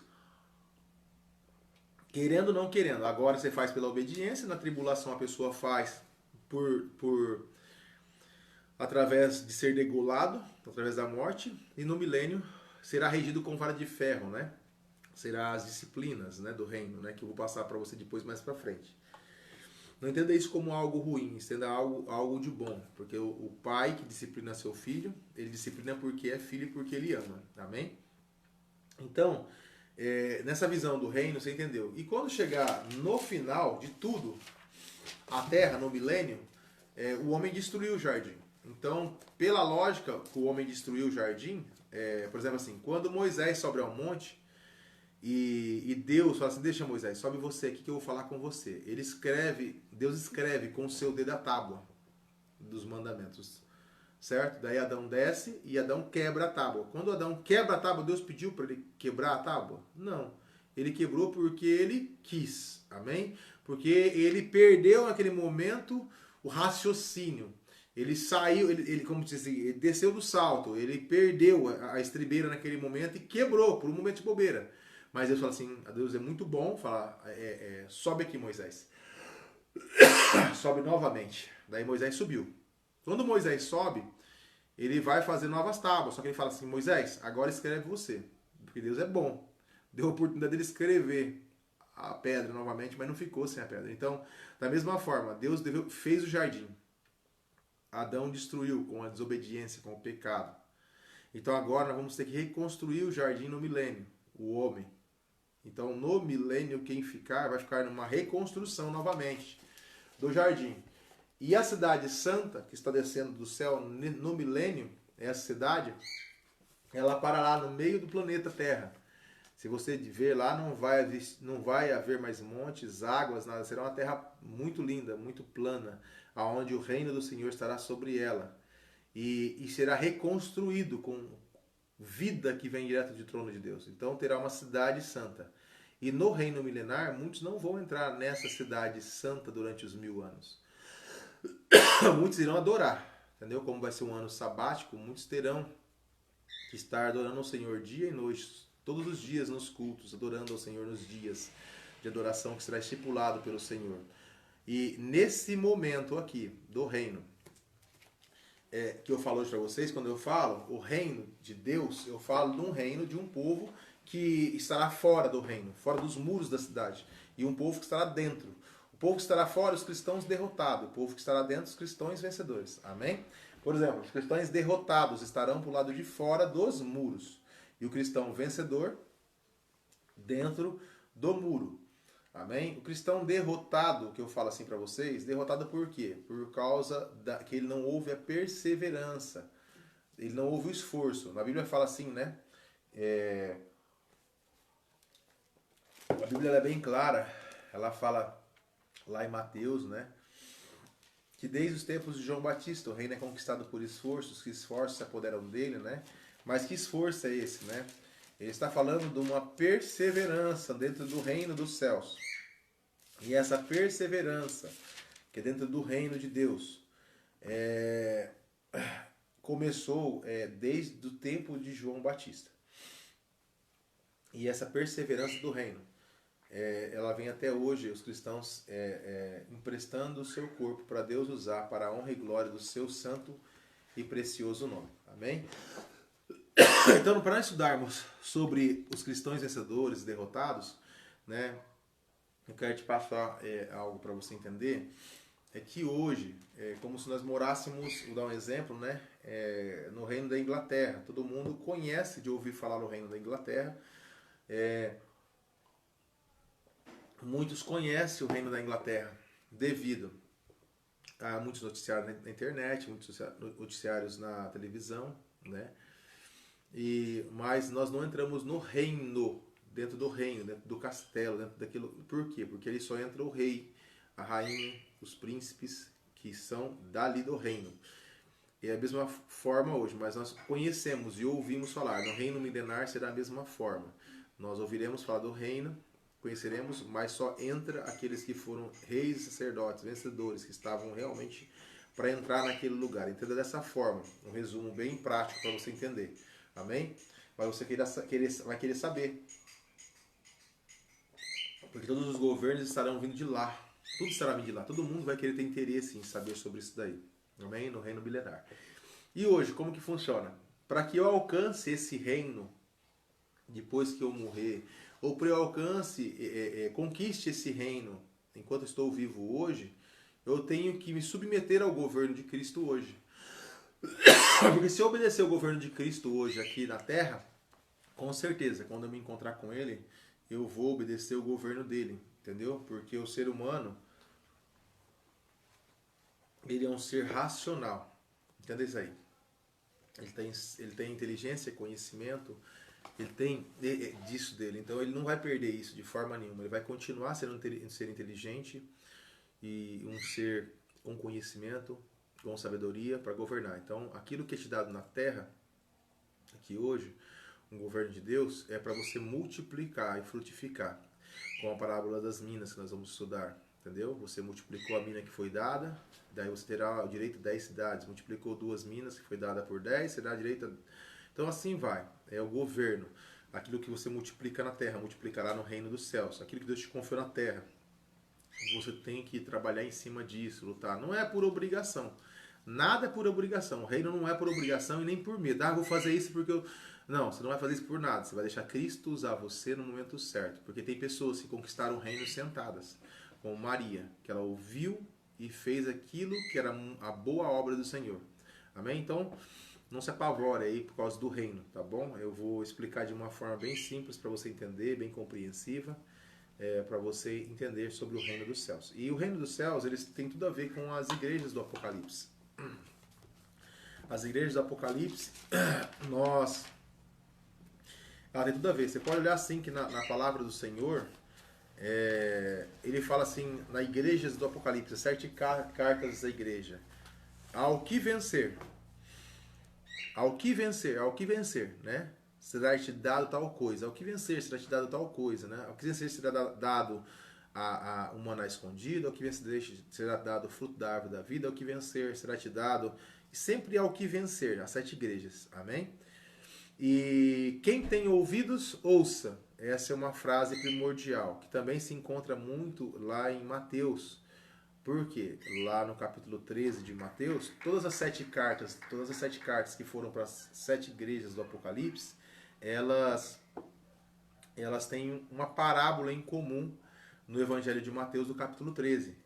Querendo ou não querendo. Agora você faz pela obediência, na tribulação a pessoa faz através de ser degolado, através da morte, e no milênio será regido com vara de ferro, né? Será as disciplinas, né, do reino, né, que eu vou passar para você depois mais para frente. Não entenda isso como algo ruim, entenda algo de bom, porque o pai que disciplina seu filho, ele disciplina porque é filho e porque ele ama, amém? Então, nessa visão do reino, você entendeu? E quando chegar no final de tudo, a terra, no milênio, o homem destruiu o jardim. Então, pela lógica que o homem destruiu o jardim, por exemplo assim, quando Moisés sobe ao monte e Deus fala assim, deixa Moisés, sobe você aqui que eu vou falar com você. Deus escreve com o seu dedo a tábua dos mandamentos, certo? Daí Adão desce e Adão quebra a tábua. Quando Adão quebra a tábua, Deus pediu para ele quebrar a tábua? Não. Ele quebrou porque ele quis, amém? Porque ele perdeu naquele momento o raciocínio. Ele saiu, como diz assim, ele desceu do salto, ele perdeu a estribeira naquele momento e quebrou por um momento de bobeira. Mas Deus fala assim, Deus é muito bom, fala, sobe aqui Moisés. Sobe novamente. Daí Moisés subiu. Quando Moisés sobe, ele vai fazer novas tábuas, só que ele fala assim, Moisés, agora escreve você, porque Deus é bom. Deu a oportunidade dele escrever a pedra novamente, mas não ficou sem a pedra. Então, da mesma forma, Deus fez o jardim. Adão destruiu com a desobediência, com o pecado. Então agora nós vamos ter que reconstruir o jardim no milênio, o homem. Então no milênio quem ficar vai ficar numa reconstrução novamente do jardim. E a cidade santa que está descendo do céu no milênio, essa cidade, ela parará no meio do planeta Terra. Se você ver lá, não vai haver mais montes, águas, nada. Será uma terra muito linda, muito plana, aonde o reino do Senhor estará sobre ela. E será reconstruído com vida que vem direto do trono de Deus. Então terá uma cidade santa. E no reino milenar, muitos não vão entrar nessa cidade santa durante os 1000 anos. Muitos irão adorar. Entendeu? Como vai ser um ano sabático, muitos terão que estar adorando ao Senhor dia e noite, todos os dias nos cultos, adorando ao Senhor nos dias de adoração que será estipulado pelo Senhor. E nesse momento aqui do reino, que eu falo hoje para vocês, quando eu falo o reino de Deus, eu falo de um reino de um povo que estará fora do reino, fora dos muros da cidade, e um povo que estará dentro. O povo que estará fora, os cristãos derrotados, o povo que estará dentro, os cristãos vencedores. Amém? Por exemplo, os cristãos derrotados estarão para o lado de fora dos muros, e o cristão vencedor dentro do muro. Amém? O cristão derrotado, que eu falo assim para vocês, derrotado por quê? Por causa que ele não houve a perseverança. Ele não houve o esforço. Na Bíblia fala assim, né? A Bíblia é bem clara. Ela fala lá em Mateus, né? Que desde os tempos de João Batista o reino é conquistado por esforços, que esforços se apoderam dele, né? Mas que esforço é esse, né? Ele está falando de uma perseverança dentro do reino dos céus. E essa perseverança, que é dentro do reino de Deus, começou desde o tempo de João Batista. E essa perseverança do reino, ela vem até hoje, os cristãos emprestando o seu corpo para Deus usar para a honra e glória do seu santo e precioso nome. Amém? Então, para nós estudarmos sobre os cristãos vencedores e derrotados, né, eu quero te passar algo para você entender. É que hoje, é como se nós morássemos, vou dar um exemplo, né? No reino da Inglaterra. Todo mundo conhece de ouvir falar no reino da Inglaterra. Muitos conhecem o reino da Inglaterra devido a muitos noticiários na internet, muitos noticiários na televisão, né? Mas nós não entramos no reino, dentro do castelo, dentro daquilo. Por quê? Porque ali só entra o rei, a rainha, os príncipes que são dali do reino. É a mesma forma hoje, mas nós conhecemos e ouvimos falar. No reino milenar será a mesma forma. Nós ouviremos falar do reino, conheceremos, mas só entra aqueles que foram reis e sacerdotes, vencedores, que estavam realmente para entrar naquele lugar. Entenda dessa forma, um resumo bem prático para você entender. Amém? Mas você vai querer saber. Porque todos os governos estarão vindo de lá. Tudo estará vindo de lá. Todo mundo vai querer ter interesse em saber sobre isso daí. Amém? No reino milenar. E hoje, como que funciona? Para que eu alcance esse reino, depois que eu morrer, ou para eu alcance, conquiste esse reino enquanto estou vivo hoje, eu tenho que me submeter ao governo de Cristo hoje. Porque se eu obedecer ao governo de Cristo hoje aqui na Terra, com certeza, quando eu me encontrar com Ele, eu vou obedecer o governo dele, entendeu? Porque o ser humano, ele é um ser racional, entendeu isso aí? Ele tem inteligência, conhecimento, ele tem disso dele, então ele não vai perder isso de forma nenhuma, ele vai continuar sendo um ser inteligente e um ser com conhecimento, com sabedoria para governar. Então, aquilo que é te dado na Terra, aqui hoje, um governo de Deus, é para você multiplicar e frutificar. Com a parábola das minas que nós vamos estudar, entendeu? Você multiplicou a mina que foi dada, daí você terá o direito a 10 cidades. Multiplicou 2 minas que foi dada por 10, você dá direito a... Então assim vai, é o governo. Aquilo que você multiplica na terra, multiplicará no reino dos céus. Aquilo que Deus te confiou na terra, você tem que trabalhar em cima disso, lutar. Não é por obrigação. Nada é por obrigação. O reino não é por obrigação e nem por medo. Vou fazer isso porque eu... Não, você não vai fazer isso por nada. Você vai deixar Cristo usar você no momento certo. Porque tem pessoas que conquistaram o reino sentadas. Como Maria, que ela ouviu e fez aquilo que era a boa obra do Senhor. Amém? Então, não se apavore aí por causa do reino, tá bom? Eu vou explicar de uma forma bem simples para você entender, bem compreensiva. Para você entender sobre o reino dos céus. E o reino dos céus, eles têm tudo a ver com as igrejas do Apocalipse. As igrejas do Apocalipse, ela tem tudo a ver. Você pode olhar assim que na palavra do Senhor, ele fala assim, nas igrejas do Apocalipse, 7 cartas da igreja. Ao que vencer, né? Será te dado tal coisa. Ao que vencer será te dado tal coisa, né? Ao que vencer será dado um maná escondido. Ao que vencer será dado o fruto da árvore da vida. Ao que vencer será te dado... Sempre ao que vencer, as 7 igrejas. Amém? E quem tem ouvidos, ouça. Essa é uma frase primordial, que também se encontra muito lá em Mateus. Por quê? Lá no capítulo 13 de Mateus, todas as 7 cartas que foram para as 7 igrejas do Apocalipse, elas têm uma parábola em comum no Evangelho de Mateus, do capítulo 13.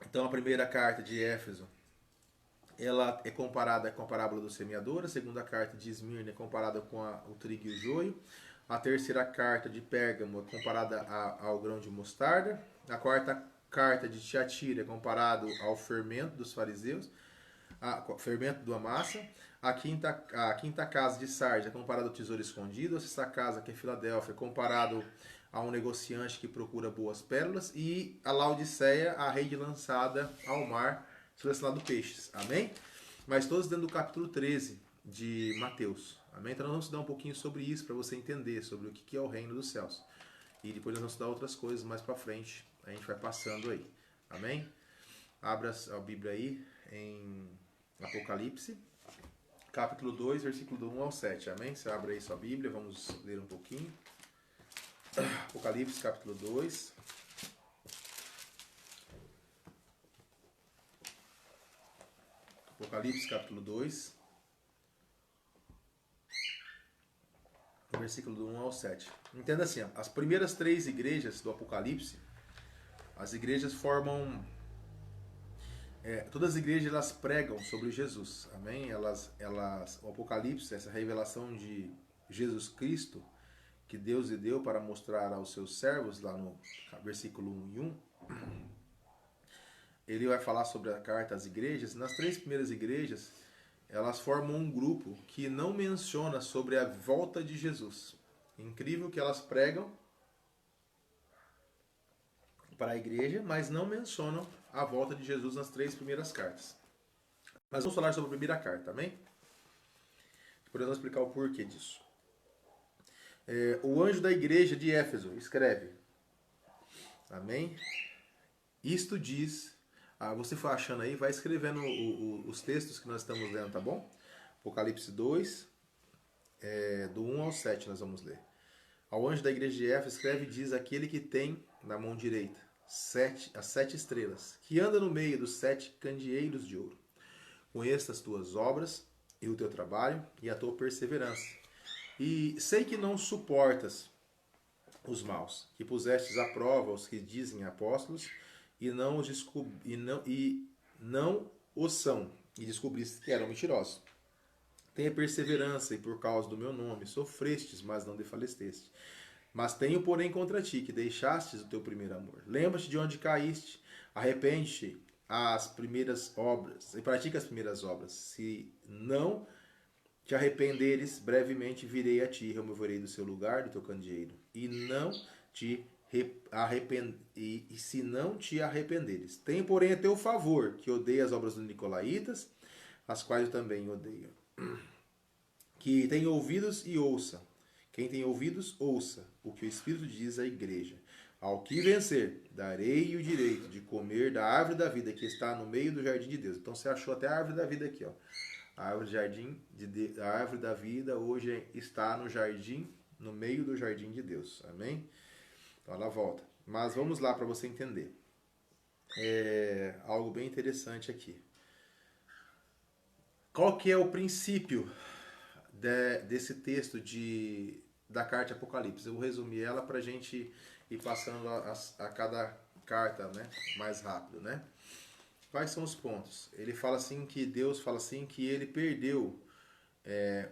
Então, a primeira carta de Éfeso, ela é comparada com a parábola do semeador. A segunda carta de Esmirna é comparada com o trigo e o joio. A terceira carta de Pérgamo é comparada ao grão de mostarda. A quarta carta de Tiatira é comparada ao fermento dos fariseus, fermento da massa. A quinta casa de Sardes é comparada ao tesouro escondido. A sexta casa, que é Filadélfia, é comparado a um negociante que procura boas pérolas. E a Laodiceia, a rede lançada ao mar, selecionado peixes. Amém? Mas todos dentro do capítulo 13 de Mateus. Amém? Então nós vamos estudar um pouquinho sobre isso, para você entender sobre o que é o reino dos céus. E depois nós vamos estudar outras coisas mais para frente. A gente vai passando aí. Amém? Abra a Bíblia aí em Apocalipse, capítulo 2, versículo do 1 ao 7. Amém? Você abre aí sua Bíblia, vamos ler um pouquinho. Apocalipse, capítulo 2. Apocalipse, capítulo 2. versículo do 1 ao 7. Entenda assim, ó, as primeiras 3 igrejas do Apocalipse, as igrejas formam... todas as igrejas elas pregam sobre Jesus, amém? O Apocalipse, essa revelação de Jesus Cristo, que Deus lhe deu para mostrar aos seus servos, lá no versículo 1 e 1, ele vai falar sobre a carta às igrejas. Nas 3 primeiras igrejas, elas formam um grupo que não menciona sobre a volta de Jesus. Incrível que elas pregam para a igreja, mas não mencionam a volta de Jesus nas 3 primeiras cartas. Mas vamos falar sobre a primeira carta, amém? Depois vamos explicar o porquê disso. O anjo da igreja de Éfeso escreve, amém? Isto diz... você for achando aí, vai escrevendo os textos que nós estamos lendo, tá bom? Apocalipse 2, do 1 ao 7 nós vamos ler. Ao anjo da igreja de Éfeso escreve e diz: aquele que tem na mão direita as 7 estrelas, que anda no meio dos 7 candeeiros de ouro. Conheço as tuas obras e o teu trabalho e a tua perseverança. E sei que não suportas os maus, que pusestes à prova os que dizem apóstolos e não os são, e descobriste que eram mentirosos. Tenha perseverança, e por causa do meu nome sofrestes, mas não desfaleceste. Mas tenho, porém, contra ti, que deixastes o teu primeiro amor. Lembra-te de onde caíste, arrepende-te as primeiras obras, e pratica as primeiras obras. Se não te arrependeres, brevemente virei a ti, e removerei do seu lugar, do teu candeeiro, e se não te arrependeres. Tenho, porém, a teu favor, que odeia as obras dos nicolaítas, as quais eu também odeio. Que tem ouvidos e ouça. Quem tem ouvidos, ouça o que o Espírito diz à igreja. Ao que vencer, darei o direito de comer da árvore da vida que está no meio do jardim de Deus. Então você achou até a árvore da vida aqui, ó. A árvore da vida hoje está no jardim, no meio do jardim de Deus. Amém? Então ela volta. Mas vamos lá para você entender. Algo bem interessante aqui. Qual que é o princípio desse texto da carta de Apocalipse? Eu vou resumir ela para a gente ir passando a cada carta, né, mais rápido, né? Quais são os pontos? Ele fala assim que Deus fala assim que ele perdeu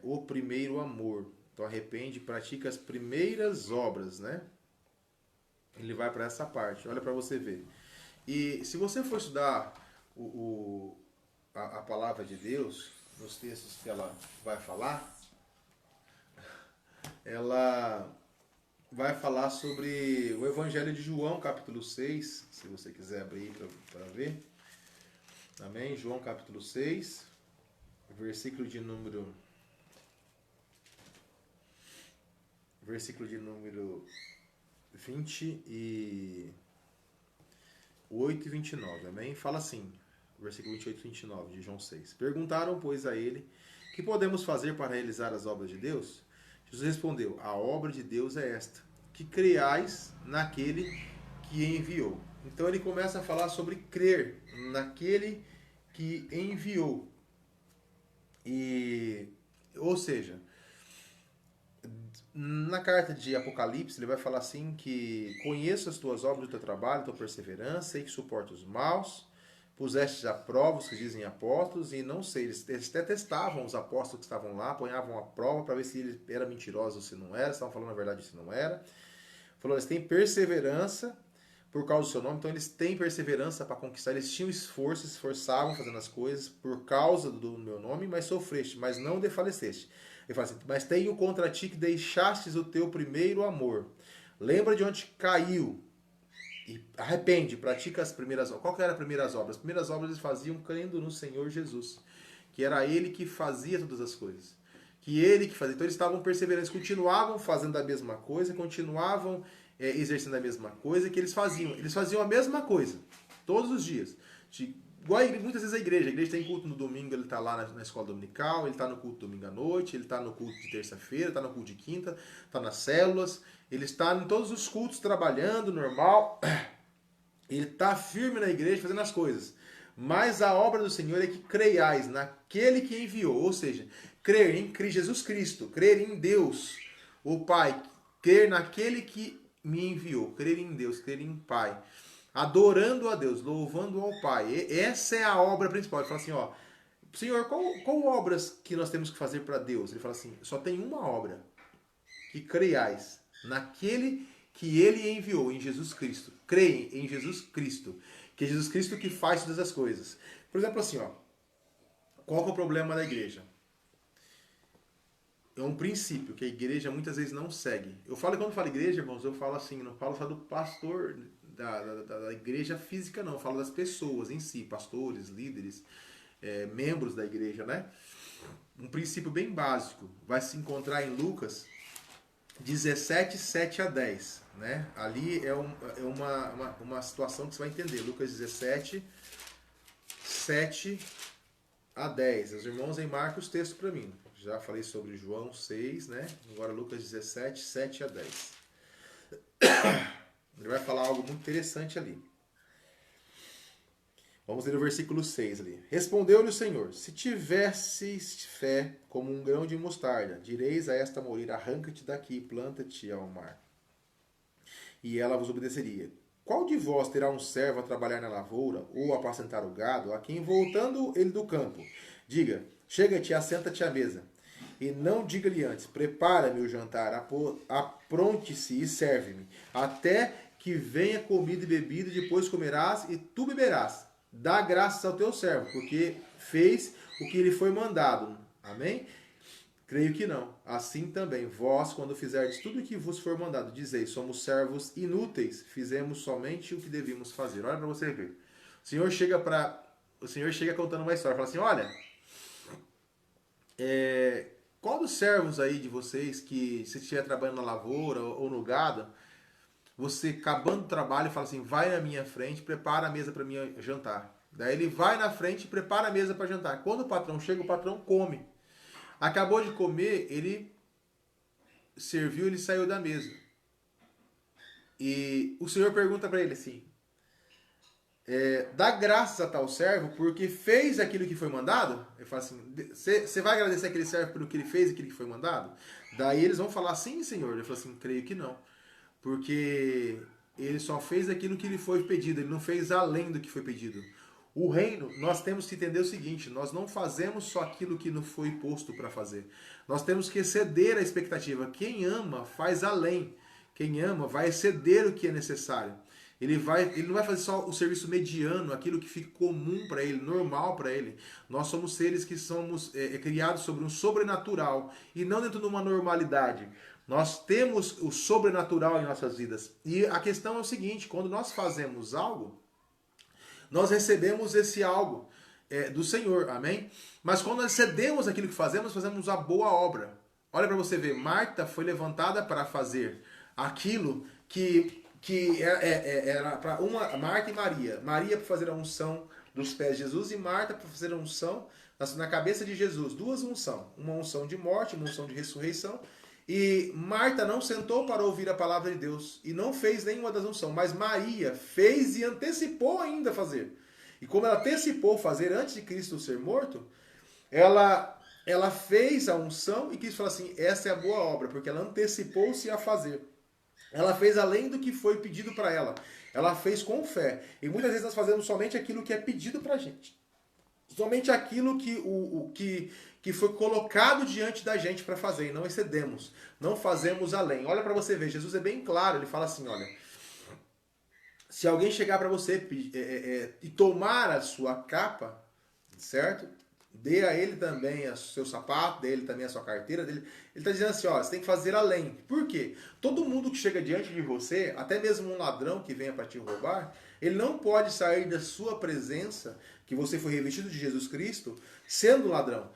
o primeiro amor. Então arrepende e pratica as primeiras obras, né? Ele vai para essa parte. Olha para você ver. E se você for estudar a palavra de Deus, nos textos que ela vai falar, ela vai falar sobre o Evangelho de João, capítulo 6, se você quiser abrir para ver. Amém? João, capítulo 6, versículo de número 28 e 29, amém? Fala assim, versículo 28 e 29 de João 6. Perguntaram, pois, a ele, que podemos fazer para realizar as obras de Deus? Jesus respondeu, a obra de Deus é esta, que creais naquele que enviou. Então ele começa a falar sobre crer naquele que enviou. Ou seja, na carta de Apocalipse, ele vai falar assim que conheço as tuas obras, o teu trabalho, a tua perseverança, sei que suporta os maus, pusestes à prova os que dizem apóstolos, e não sei, eles até testavam os apóstolos que estavam lá, ponhavam à prova para ver se ele era mentiroso ou se não era, estavam falando a verdade ou se não era. Falou, eles têm perseverança por causa do seu nome, então eles têm perseverança para conquistar, eles tinham esforço, se esforçavam fazendo as coisas por causa do meu nome, mas sofreste, mas não desfaleceste. Ele fala assim, mas tenho contra ti que deixastes o teu primeiro amor. Lembra de onde caiu e arrepende, pratica as primeiras obras. Qual que eram as primeiras obras? As primeiras obras eles faziam crendo no Senhor Jesus, que era Ele que fazia todas as coisas. Que Ele que fazia. Então eles estavam perseverando, eles continuavam fazendo a mesma coisa, continuavam exercendo a mesma coisa que eles faziam. Eles faziam a mesma coisa, todos os dias. Igual muitas vezes a igreja tem culto no domingo, ele está lá na escola dominical, ele está no culto domingo à noite, ele está no culto de terça-feira, está no culto de quinta, está nas células, ele está em todos os cultos trabalhando, normal, ele está firme na igreja fazendo as coisas. Mas a obra do Senhor é que creiais naquele que enviou, ou seja, crer em Jesus Cristo, crer em Deus, O Pai, crer naquele que me enviou, crer em Deus, crer em Pai, adorando a Deus, louvando ao Pai. Essa é a obra principal. Ele fala assim, ó, Senhor, qual obras que nós temos que fazer para Deus? Ele fala assim, só tem uma obra, que creiais naquele que ele enviou, em Jesus Cristo. Creem em Jesus Cristo, que é Jesus Cristo que faz todas as coisas. Por exemplo, assim, ó, qual que é o problema da igreja? É um princípio que a igreja muitas vezes não segue. Quando eu falo igreja, irmãos, eu falo assim, não falo só do pastor da igreja física, não. Eu falo das pessoas em si, pastores, líderes, membros da igreja, né? Um princípio bem básico. Vai se encontrar em Lucas 17, 7 a 10. Né? Ali é uma situação que você vai entender. Lucas 17, 7 a 10. Os irmãos aí marcam os textos para mim. Já falei sobre João 6, né? Agora Lucas 17, 7 a 10. Ele vai falar algo muito interessante ali. Vamos ler o versículo 6 ali. Respondeu-lhe o Senhor: se tivesses fé como um grão de mostarda, direis a esta moreira: arranca-te daqui e planta-te ao mar. E ela vos obedeceria. Qual de vós terá um servo a trabalhar na lavoura ou a apacentar o gado, a quem, voltando ele do campo, diga: chega-te e assenta-te à mesa? E não diga-lhe antes: prepara-me o jantar, apronte-se e serve-me, até que venha comida e bebida, e depois comerás e tu beberás. Dá graças ao teu servo, porque fez o que lhe foi mandado. Amém? Creio que não. Assim também, vós, quando fizerdes tudo o que vos for mandado, dizeis: somos servos inúteis, fizemos somente o que devíamos fazer. Olha para você ver. O Senhor chega contando uma história. Fala assim: olha, qual dos servos aí de vocês que, se estiver trabalhando na lavoura ou no gado, você acabando o trabalho fala assim: vai na minha frente, prepara a mesa para mim jantar. Daí ele vai na frente e prepara a mesa para jantar. Quando o patrão chega, o patrão come. Acabou de comer, ele serviu, ele saiu da mesa. E o Senhor pergunta para ele assim: dá graças a tal servo porque fez aquilo que foi mandado? Ele fala assim: você vai agradecer aquele servo pelo que ele fez e aquilo que foi mandado? Daí eles vão falar: sim, Senhor. Ele fala assim: creio que não. Porque ele só fez aquilo que lhe foi pedido, ele não fez além do que foi pedido. O reino, nós temos que entender o seguinte: nós não fazemos só aquilo que nos foi posto para fazer. Nós temos que exceder a expectativa. Quem ama faz além. Quem ama vai exceder o que é necessário. Ele não vai fazer só o serviço mediano, aquilo que fica comum para ele, normal para ele. Nós somos seres que somos criados sobre um sobrenatural e não dentro de uma normalidade. Nós temos o sobrenatural em nossas vidas. E a questão é o seguinte: quando nós fazemos algo, nós recebemos esse algo do Senhor, amém? Mas quando nós cedemos aquilo que fazemos a boa obra. Olha para você ver, Marta foi levantada para fazer aquilo que era para Marta e Maria. Maria para fazer a unção dos pés de Jesus e Marta para fazer a unção na cabeça de Jesus. Duas unções, uma unção de morte, uma unção de ressurreição. E Marta não sentou para ouvir a palavra de Deus e não fez nenhuma das unções, mas Maria fez e antecipou ainda fazer. E como ela antecipou fazer antes de Cristo ser morto, ela fez a unção e quis falar assim: essa é a boa obra, porque ela antecipou-se a fazer. Ela fez além do que foi pedido para ela. Ela fez com fé. E muitas vezes nós fazemos somente aquilo que é pedido para a gente. Somente aquilo que foi colocado diante da gente para fazer. E não excedemos. Não fazemos além. Olha para você ver. Jesus é bem claro. Ele fala assim: olha, se alguém chegar para você e tomar a sua capa, certo? Dê a ele também o seu sapato, dê a ele também a sua carteira. Ele está dizendo assim: ó, você tem que fazer além. Por quê? Todo mundo que chega diante de você, até mesmo um ladrão que venha para te roubar, ele não pode sair da sua presença, que você foi revestido de Jesus Cristo, sendo ladrão.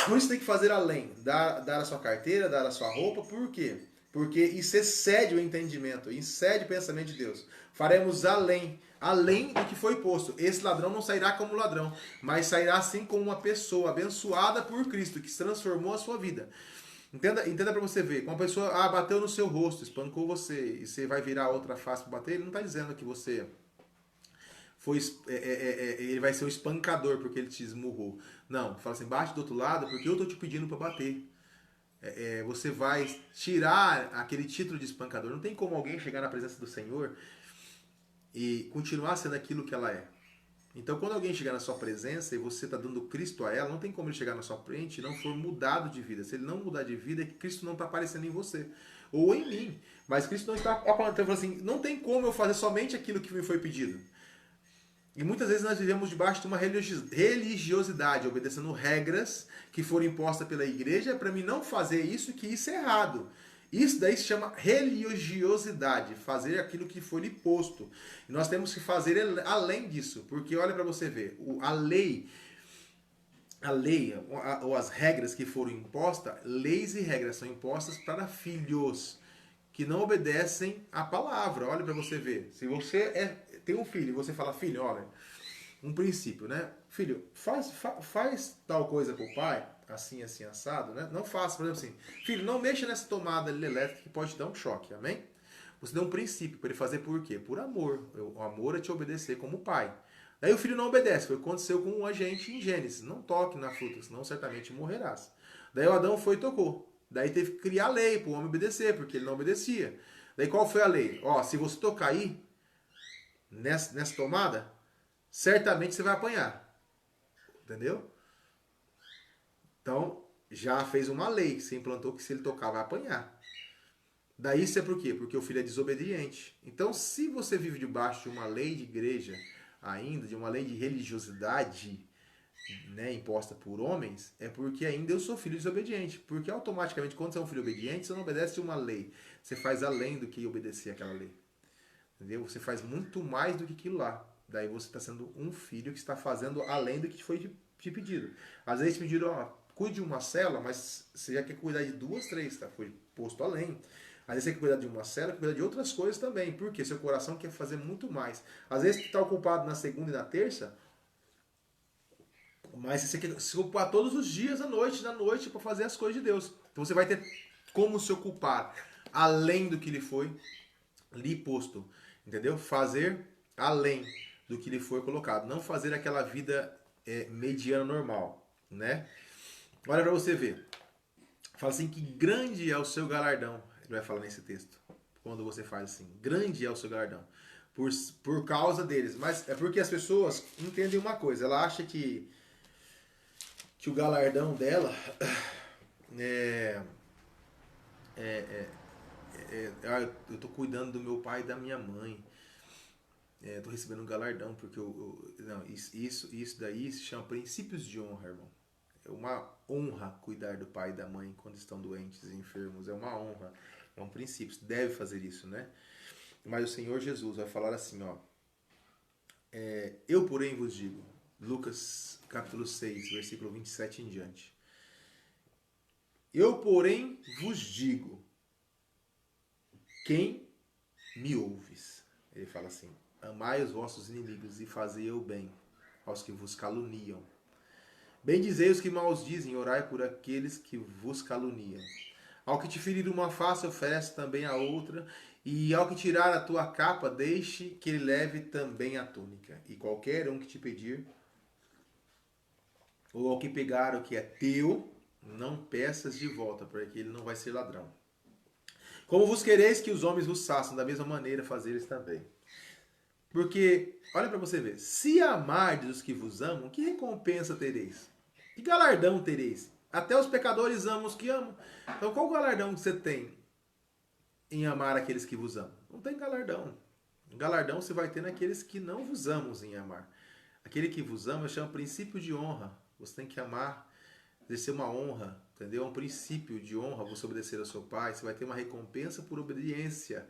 Por isso tem que fazer além. Dar a sua carteira, dar a sua roupa. Por quê? Porque isso excede o entendimento, excede o pensamento de Deus. Faremos além do que foi posto. Esse ladrão não sairá como ladrão, mas sairá assim como uma pessoa abençoada por Cristo, que transformou a sua vida. Entenda para você ver. Quando uma pessoa bateu no seu rosto, espancou você, e você vai virar outra face para bater, ele não está dizendo que você ele vai ser um espancador porque ele te esmurrou. Não, fala assim: bate do outro lado porque eu estou te pedindo para bater. você vai tirar aquele título de espancador. Não tem como alguém chegar na presença do Senhor e continuar sendo aquilo que ela é. Então, quando alguém chegar na sua presença e você está dando Cristo a ela, não tem como ele chegar na sua frente e não for mudado de vida. Se ele não mudar de vida, é que Cristo não está aparecendo em você. Ou em mim. Mas Cristo não está aparecendo. Assim, não tem como eu fazer somente aquilo que me foi pedido. E muitas vezes nós vivemos debaixo de uma religiosidade, obedecendo regras que foram impostas pela igreja para mim não fazer isso, que isso é errado. Isso daí se chama religiosidade, fazer aquilo que foi lhe posto. E nós temos que fazer além disso, porque olha para você ver, a lei ou as regras que foram impostas, leis e regras são impostas para filhos que não obedecem à palavra. Olha para você ver. Se você tem um filho e você fala, filho, olha, um princípio, né? Filho, faz tal coisa com o pai, assim, assim, assado, né? Não faça, por exemplo assim, filho, não mexa nessa tomada elétrica que pode te dar um choque, amém? Você deu um princípio para ele fazer por quê? Por amor. O amor é te obedecer como pai. Daí o filho não obedece, foi o que aconteceu com a gente em Gênesis. Não toque na fruta, senão certamente morrerás. Daí o Adão foi e tocou. Daí teve que criar lei para o homem obedecer, porque ele não obedecia. Daí qual foi a lei? Ó, se você tocar aí, nessa tomada, certamente você vai apanhar. Entendeu? Então, já fez uma lei que se implantou que se ele tocar vai apanhar. Daí isso é por quê? Porque o filho é desobediente. Então, se você vive debaixo de uma lei de igreja, ainda, de uma lei de religiosidade, né, imposta por homens, é porque ainda eu sou filho desobediente. Porque automaticamente, quando você é um filho obediente, você não obedece uma lei. Você faz além do que obedecer aquela lei. Entendeu? Você faz muito mais do que aquilo lá. Daí você está sendo um filho que está fazendo além do que foi te pedido. Às vezes pediram, ó, cuide de uma célula, mas você já quer cuidar de 2, 3, tá? Foi posto além. Às vezes você quer cuidar de uma célula, quer cuidar de outras coisas também. Por quê? Seu coração quer fazer muito mais. Às vezes você está ocupado na segunda e na terça, mas você quer se ocupar todos os dias, na noite, para fazer as coisas de Deus. Então você vai ter como se ocupar além do que lhe foi lhe posto. Entendeu? Fazer além do que lhe foi colocado. Não fazer aquela vida mediana normal. Né? Olha para você ver. Fala assim que grande é o seu galardão. Ele vai falar nesse texto. Quando você faz assim. Grande é o seu galardão. Por causa deles. Mas é porque as pessoas entendem uma coisa. Ela acha que o galardão dela eu tô cuidando do meu pai e da minha mãe. Tô recebendo um galardão porque não, isso daí se chama princípios de honra, irmão. É uma honra cuidar do pai e da mãe quando estão doentes e enfermos. É uma honra. É um princípio. Você deve fazer isso, né? Mas o Senhor Jesus vai falar assim, ó. Eu, porém, vos digo. Lucas, capítulo 6, versículo 27 em diante. Eu, porém, vos digo. Quem me ouves? Ele fala assim. Amai os vossos inimigos e fazei o bem aos que vos caluniam. Bendizei os que mal os dizem, orai por aqueles que vos caluniam. Ao que te ferir uma face, oferece também a outra, e ao que tirar a tua capa, deixe que ele leve também a túnica. E qualquer um que te pedir, ou ao que pegar o que é teu, não peças de volta, porque ele não vai ser ladrão. Como vos quereis que os homens vos façam, da mesma maneira fazeres também. Porque, olha para você ver, se amardes os que vos amam, que recompensa tereis? Que galardão tereis? Até os pecadores amam os que amam. Então qual galardão que você tem em amar aqueles que vos amam? Não tem galardão. Galardão você vai ter naqueles que não vos amam em amar. Aquele que vos ama chama princípio de honra. Você tem que amar, exercer uma honra, entendeu? É um princípio de honra você obedecer ao seu pai. Você vai ter uma recompensa por obediência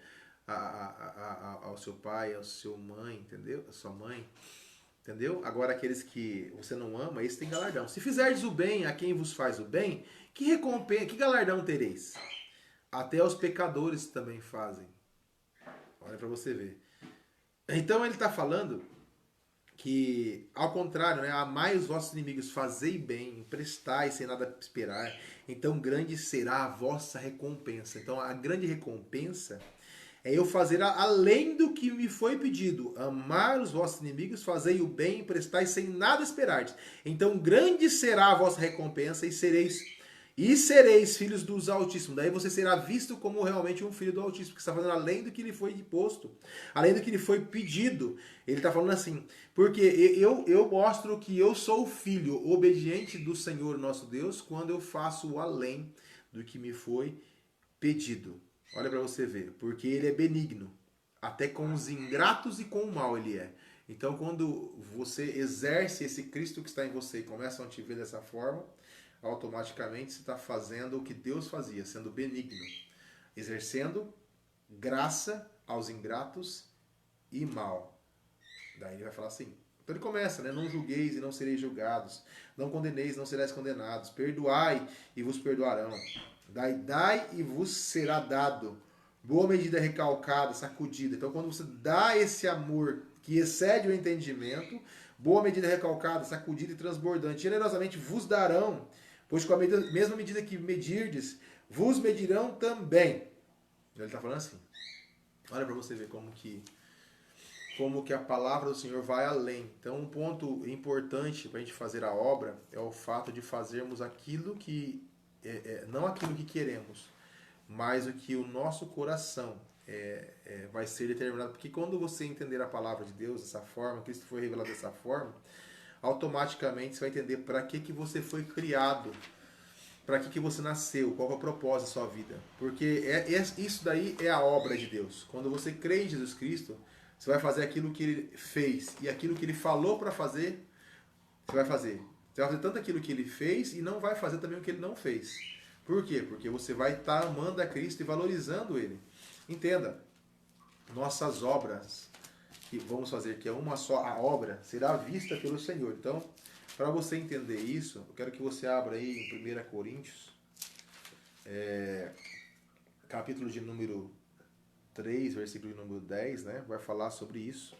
ao seu pai, à sua mãe, entendeu? A sua mãe, entendeu? Agora aqueles que você não ama, esse tem galardão. Se fizerdes o bem a quem vos faz o bem, que recompensa, que galardão tereis? Até os pecadores também fazem. Olha para você ver. Então ele está falando que, ao contrário, né, amai os vossos inimigos, fazei bem, emprestai sem nada esperar, então grande será a vossa recompensa. Então a grande recompensa é eu fazer além do que me foi pedido. Amar os vossos inimigos, fazei o bem, emprestai sem nada esperar. Então grande será a vossa recompensa e E sereis filhos dos Altíssimos. Daí você será visto como realmente um filho do Altíssimo, que está fazendo além do que lhe foi imposto, além do que lhe foi pedido. Ele está falando assim, porque eu mostro que eu sou o filho obediente do Senhor nosso Deus quando eu faço o além do que me foi pedido. Olha para você ver, porque ele é benigno, até com os ingratos e com o mal ele é. Então quando você exerce esse Cristo que está em você e começam a te ver dessa forma, automaticamente você está fazendo o que Deus fazia, sendo benigno, exercendo graça aos ingratos e mal. Daí ele vai falar assim. Então ele começa, né? Não julgueis e não sereis julgados. Não condeneis, não sereis condenados. Perdoai e vos perdoarão. Dai e vos será dado. Boa medida recalcada, sacudida. Então quando você dá esse amor que excede o entendimento, boa medida recalcada, sacudida e transbordante, generosamente vos darão. Pois com a mesma medida que medirdes, vos medirão também. Ele está falando assim. Olha para você ver como que a palavra do Senhor vai além. Então um ponto importante para a gente fazer a obra é o fato de fazermos aquilo que, não aquilo que queremos, mas o que o nosso coração vai ser determinado. Porque quando você entender a palavra de Deus dessa forma, Cristo foi revelado dessa forma, automaticamente você vai entender para que você foi criado, para que você nasceu, qual é o propósito da sua vida. Porque isso daí é a obra de Deus. Quando você crê em Jesus Cristo, você vai fazer aquilo que Ele fez e aquilo que Ele falou para fazer, você vai fazer. Você vai fazer tanto aquilo que Ele fez e não vai fazer também o que Ele não fez. Por quê? Porque você vai estar amando a Cristo e valorizando Ele. Entenda, nossas obras que vamos fazer, que é uma só a obra, será vista pelo Senhor. Então, para você entender isso, eu quero que você abra aí em 1 Coríntios, capítulo de número 3, versículo de número 10, né? Vai falar sobre isso.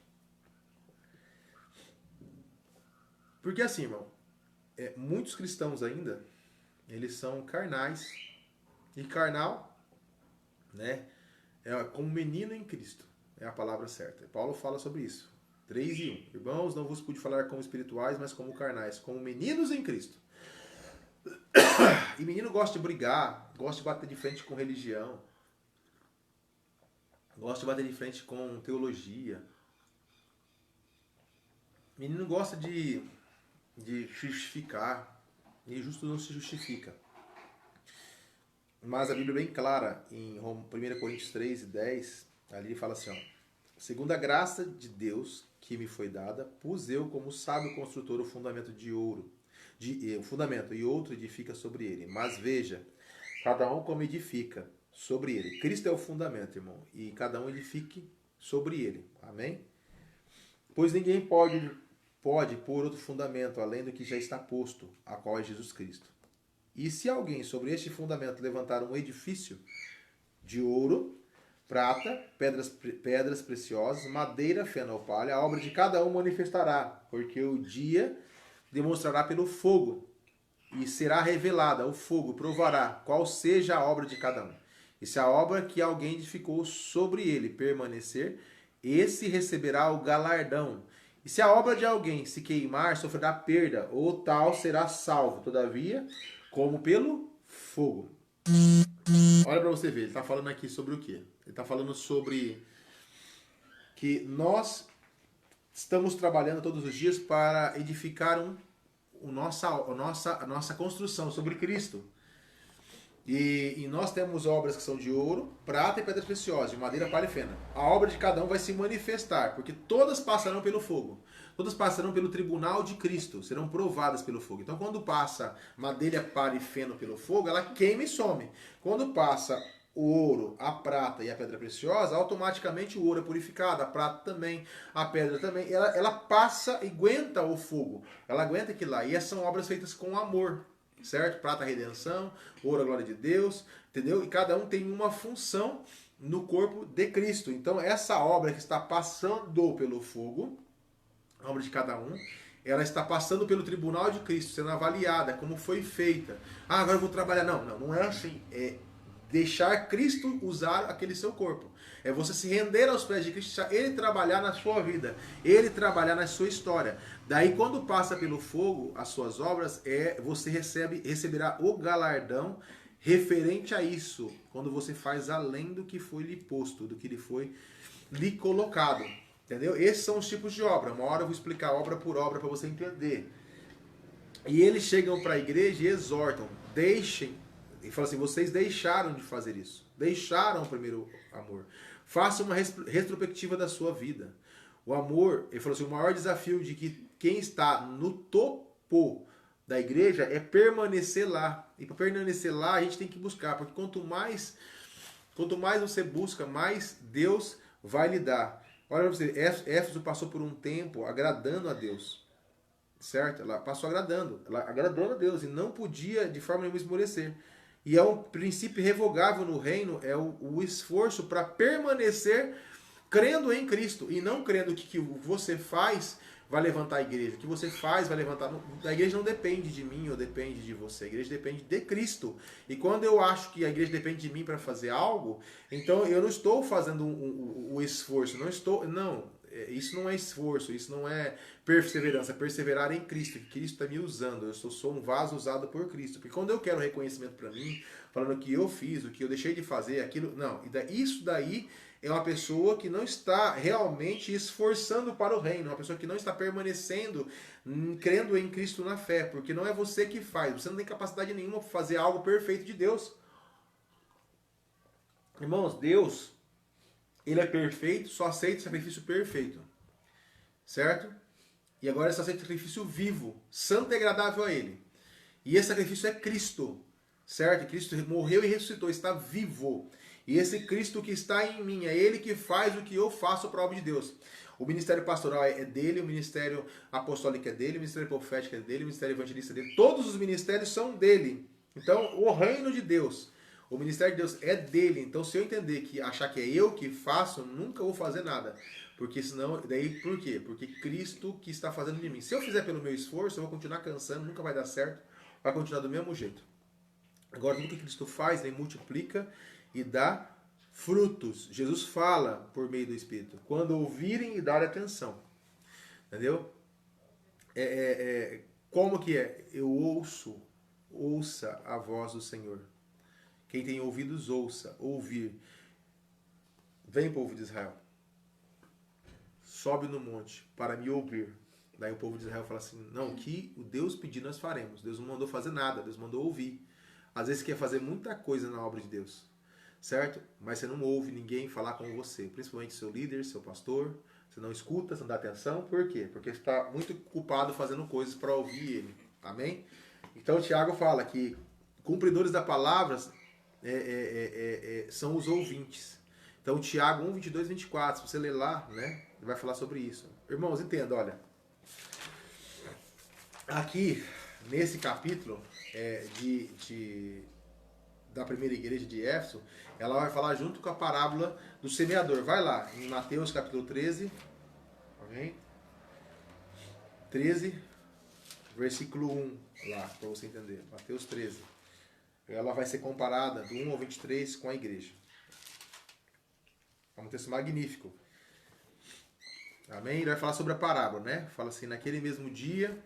Porque assim, irmão, muitos cristãos ainda, eles são carnais. E carnal, né? É como menino em Cristo. É a palavra certa. Paulo fala sobre isso. 3:1. Irmãos, não vos pude falar como espirituais, mas como carnais, como meninos em Cristo. E menino gosta de brigar, gosta de bater de frente com religião, gosta de bater de frente com teologia. Menino gosta de justificar, e justo não se justifica. Mas a Bíblia é bem clara, em 1 Coríntios 3:10, ali ele fala assim, ó, segundo a graça de Deus que me foi dada, pus eu como sábio construtor o fundamento de ouro, o fundamento, e outro edifica sobre ele. Mas veja, cada um como edifica sobre ele. Cristo é o fundamento, irmão, e cada um edifique sobre ele. Amém? Pois ninguém pode pôr outro fundamento além do que já está posto, a qual é Jesus Cristo. E se alguém sobre este fundamento levantar um edifício de ouro, prata, pedras preciosas, madeira, feno ou palha, a obra de cada um manifestará, porque o dia demonstrará pelo fogo, e será revelada, o fogo provará qual seja a obra de cada um. E se a obra que alguém edificou sobre ele permanecer, esse receberá o galardão. E se a obra de alguém se queimar, sofrerá perda, ou tal será salvo, todavia, como pelo fogo. Olha para você ver, ele está falando aqui sobre o quê? Ele está falando sobre que nós estamos trabalhando todos os dias para edificar a nossa construção sobre Cristo. E nós temos obras que são de ouro, prata e pedras preciosas, de madeira, palha e feno. A obra de cada um vai se manifestar, porque todas passarão pelo fogo. Todas passarão pelo tribunal de Cristo, serão provadas pelo fogo. Então, quando passa madeira, palha e feno pelo fogo, ela queima e some. Quando passa o ouro, a prata e a pedra preciosa, automaticamente o ouro é purificado, a prata também, a pedra também. Ela passa e aguenta o fogo. Ela aguenta aquilo lá. E essas são obras feitas com amor. Certo? Prata, a redenção, ouro, a glória de Deus, entendeu? E cada um tem uma função no corpo de Cristo. Então, essa obra que está passando pelo fogo, a obra de cada um, ela está passando pelo tribunal de Cristo, sendo avaliada, como foi feita. Ah, agora eu vou trabalhar. Não é assim. deixar Cristo usar aquele seu corpo. É você se render aos pés de Cristo, Ele trabalhar na sua vida, Ele trabalhar na sua história. Daí, quando passa pelo fogo as suas obras, você receberá o galardão referente a isso, quando você faz além do que foi lhe posto, do que lhe foi lhe colocado. Entendeu? Esses são os tipos de obra. Uma hora eu vou explicar obra por obra para você entender. E eles chegam para a igreja e exortam, deixem, e falam assim, vocês deixaram de fazer isso, deixaram o primeiro amor. Faça uma retrospectiva da sua vida. O amor, ele falou assim, o maior desafio de que quem está no topo da igreja é permanecer lá. E para permanecer lá a gente tem que buscar, porque quanto mais você busca, mais Deus vai lhe dar. Olha para você, Éfeso passou por um tempo agradando a Deus. Certo? Ela passou agradando a Deus e não podia de forma nenhuma esmorecer. E é um princípio irrevogável no reino, é o esforço para permanecer crendo em Cristo e não crendo que o que você faz vai levantar a igreja. O que você faz vai levantar... A igreja não depende de mim ou depende de você. A igreja depende de Cristo. E quando eu acho que a igreja depende de mim para fazer algo, então eu não estou fazendo o esforço. Isso não é esforço, isso não é perseverança. Perseverar em Cristo, que Cristo está me usando. Eu sou um vaso usado por Cristo. Porque quando eu quero reconhecimento para mim, falando o que eu fiz, o que eu deixei de fazer, aquilo... Não, isso daí é uma pessoa que não está realmente esforçando para o reino, uma pessoa que não está permanecendo, crendo em Cristo na fé, porque não é você que faz, você não tem capacidade nenhuma para fazer algo perfeito de Deus. Irmãos, Deus, Ele é perfeito, só aceita o sacrifício perfeito, certo? E agora Ele só aceita o sacrifício vivo, santo e agradável a Ele. E esse sacrifício é Cristo, certo? Cristo morreu e ressuscitou, está vivo. E esse Cristo que está em mim, é Ele que faz o que eu faço para a obra de Deus. O ministério pastoral é dele, o ministério apostólico é dele, o ministério profético é dele, o ministério evangelista é dele. Todos os ministérios são dele. Então, o reino de Deus, o ministério de Deus é dele. Então, se eu entender que achar que é eu que faço, nunca vou fazer nada. Porque senão, daí por quê? Porque Cristo que está fazendo de mim. Se eu fizer pelo meu esforço, eu vou continuar cansando, nunca vai dar certo, vai continuar do mesmo jeito. Agora, tudo que Cristo faz, Ele multiplica e dá frutos. Jesus fala por meio do Espírito. Quando ouvirem e darem atenção. Entendeu? Como que é? Eu ouça a voz do Senhor. Quem tem ouvidos, ouça. Ouvir. Vem, povo de Israel. Sobe no monte para me ouvir. Daí o povo de Israel fala assim, não, o que o Deus pedir nós faremos. Deus não mandou fazer nada, Deus mandou ouvir. Às vezes quer fazer muita coisa na obra de Deus. Certo? Mas você não ouve ninguém falar com você, principalmente seu líder, seu pastor. Você não escuta, você não dá atenção. Por quê? Porque você está muito ocupado fazendo coisas para ouvir ele. Amém? Então o Tiago fala que cumpridores da palavra são os ouvintes. Então Tiago 1, 22, 24, se você ler lá, né, ele vai falar sobre isso. Irmãos, entenda, olha. Aqui, nesse capítulo da primeira igreja de Éfeso, ela vai falar junto com a parábola do semeador. Vai lá, em Mateus capítulo 13, okay? 13, versículo 1, lá, para você entender. Mateus 13. Ela vai ser comparada do 1 ao 23 com a igreja. É um texto magnífico. Amém? Ele vai falar sobre a parábola, né? Fala assim, naquele mesmo dia,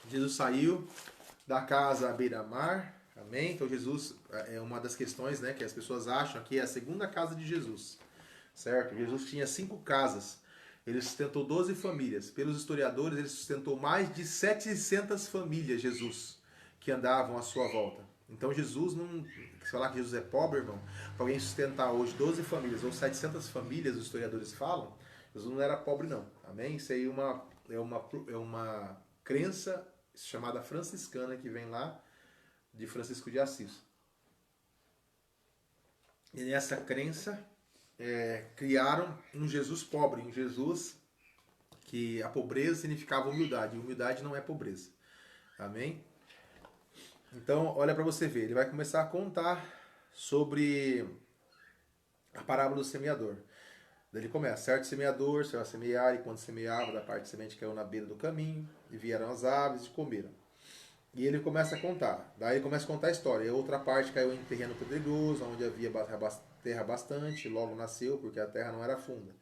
Jesus saiu da casa à beira-mar. Amém? Então Jesus é uma das questões, né, que as pessoas acham que é a segunda casa de Jesus. Certo? Jesus tinha 5 casas. Ele sustentou 12 famílias. Pelos historiadores, ele sustentou mais de 700 famílias, Jesus, que andavam à sua volta. Então Jesus não... Se falar que Jesus é pobre, irmão, para alguém sustentar hoje 12 famílias ou 700 famílias, os historiadores falam, Jesus não era pobre não. Amém? Isso aí é uma crença chamada franciscana que vem lá de Francisco de Assis. E nessa crença criaram um Jesus pobre, um Jesus que a pobreza significava humildade. E humildade não é pobreza. Amém? Então, olha para você ver. Ele vai começar a contar sobre a parábola do semeador. Daí ele começa, certo semeador, saiu a semear, e quando semeava, da parte de semente caiu na beira do caminho, e vieram as aves e comeram. E ele começa a contar. Daí ele começa a contar a história. E a outra parte caiu em terreno pedregoso, onde havia terra bastante, logo nasceu, porque a terra não era funda.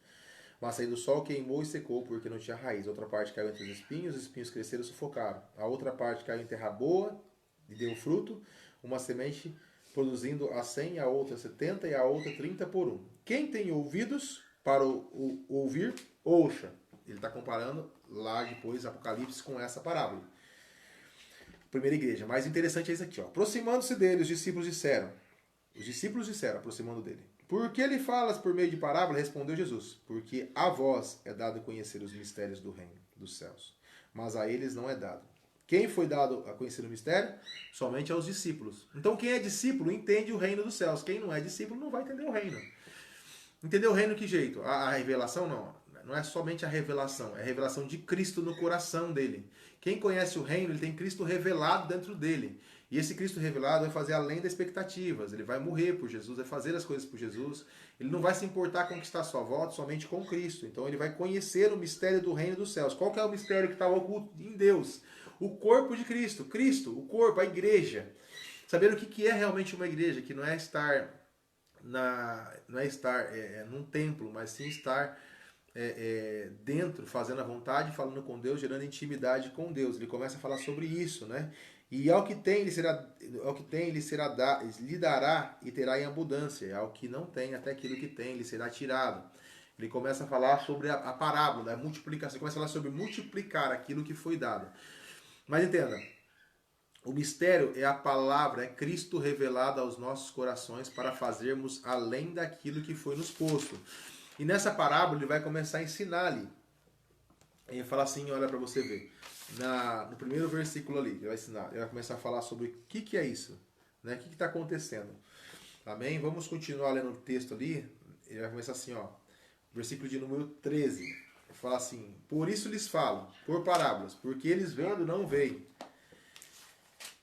Mas saindo do sol, queimou e secou, porque não tinha raiz. Outra parte caiu entre os espinhos cresceram e sufocaram. A outra parte caiu em terra boa e deu fruto, uma semente produzindo a 100, a outra 70 e a outra 30 por um. Quem tem ouvidos para ouvir, ouça. Ele está comparando lá depois Apocalipse com essa parábola. Primeira igreja. Mais interessante é isso aqui. Ó. Aproximando-se dele, os discípulos disseram, aproximando dele, por que ele falas por meio de parábola? Respondeu Jesus, porque a vós é dado conhecer os mistérios do reino dos céus, mas a eles não é dado. Quem foi dado a conhecer o mistério? Somente aos discípulos. Então quem é discípulo entende o reino dos céus. Quem não é discípulo não vai entender o reino. Entender o reino que jeito? A revelação não. Não é somente a revelação, é a revelação de Cristo no coração dele. Quem conhece o reino, ele tem Cristo revelado dentro dele. E esse Cristo revelado vai fazer além das expectativas. Ele vai morrer por Jesus, vai fazer as coisas por Jesus. Ele não vai se importar conquistar a sua volta somente com Cristo. Então ele vai conhecer o mistério do reino dos céus. Qual que é o mistério que está oculto em Deus? O corpo de Cristo. Cristo, o corpo, a igreja. Saber o que é realmente uma igreja, que não é estar num templo, mas sim estar dentro, fazendo a vontade, falando com Deus, gerando intimidade com Deus. Ele começa a falar sobre isso, né? E ao que tem, lhe dará e terá em abundância. E ao que não tem, até aquilo que tem, lhe será tirado. Ele começa a falar sobre a parábola, a multiplicação. Ele começa a falar sobre multiplicar aquilo que foi dado. Mas entenda, o mistério é a palavra, é Cristo revelado aos nossos corações para fazermos além daquilo que foi nos posto. E nessa parábola ele vai começar a ensinar ali. Ele fala assim, olha para você ver. No primeiro versículo ali, ele vai ensinar. Ele vai começar a falar sobre o que é isso. Né? O que está acontecendo. Amém? Vamos continuar lendo o texto ali. Ele vai começar assim, ó. Versículo de número 13. Ele fala assim, por isso lhes falo, por parábolas, porque eles vendo não veem.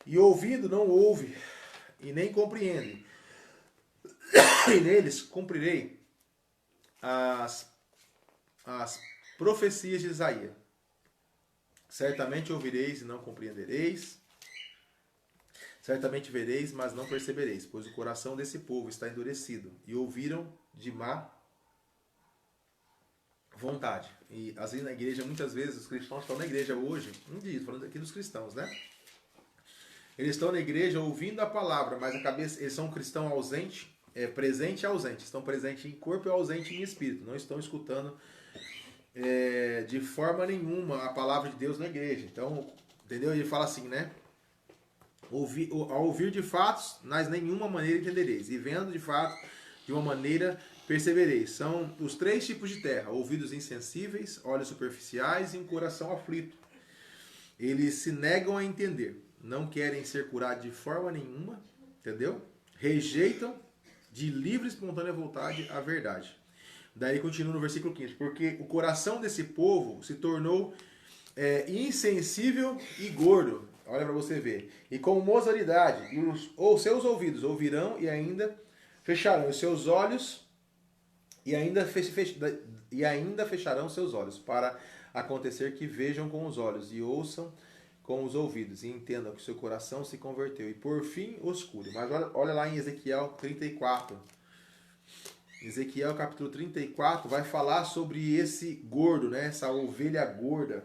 E ouvindo não ouvem, e nem compreendem. E neles cumprirei as profecias de Isaías. Certamente ouvireis e não compreendereis. Certamente vereis, mas não percebereis, pois o coração desse povo está endurecido, e ouviram de má vontade. E assim na igreja, muitas vezes, os cristãos estão na igreja hoje, falando aqui dos cristãos, né? Eles estão na igreja ouvindo a palavra, mas a cabeça, eles são um cristão ausente, presente e ausente. Estão presentes em corpo e ausente em espírito. Não estão escutando de forma nenhuma a palavra de Deus na igreja. Então, entendeu? Ele fala assim, né? Ao ouvir de fato, mas nenhuma maneira entendereis. E vendo de fato, de uma maneira percebereis. São os 3 tipos de terra: ouvidos insensíveis, olhos superficiais e um coração aflito. Eles se negam a entender. Não querem ser curados de forma nenhuma, entendeu? Rejeitam de livre e espontânea vontade a verdade. Daí continua no versículo 15. Porque o coração desse povo se tornou insensível e gordo. Olha para você ver. E com mozalidade, os seus ouvidos ouvirão e ainda fecharão os seus olhos e ainda fecharão seus olhos, para acontecer que vejam com os olhos e ouçam com os ouvidos, e entendam que seu coração se converteu, e por fim os cure. Mas olha lá em Ezequiel 34. Ezequiel capítulo 34 vai falar sobre esse gordo, né? Essa ovelha gorda.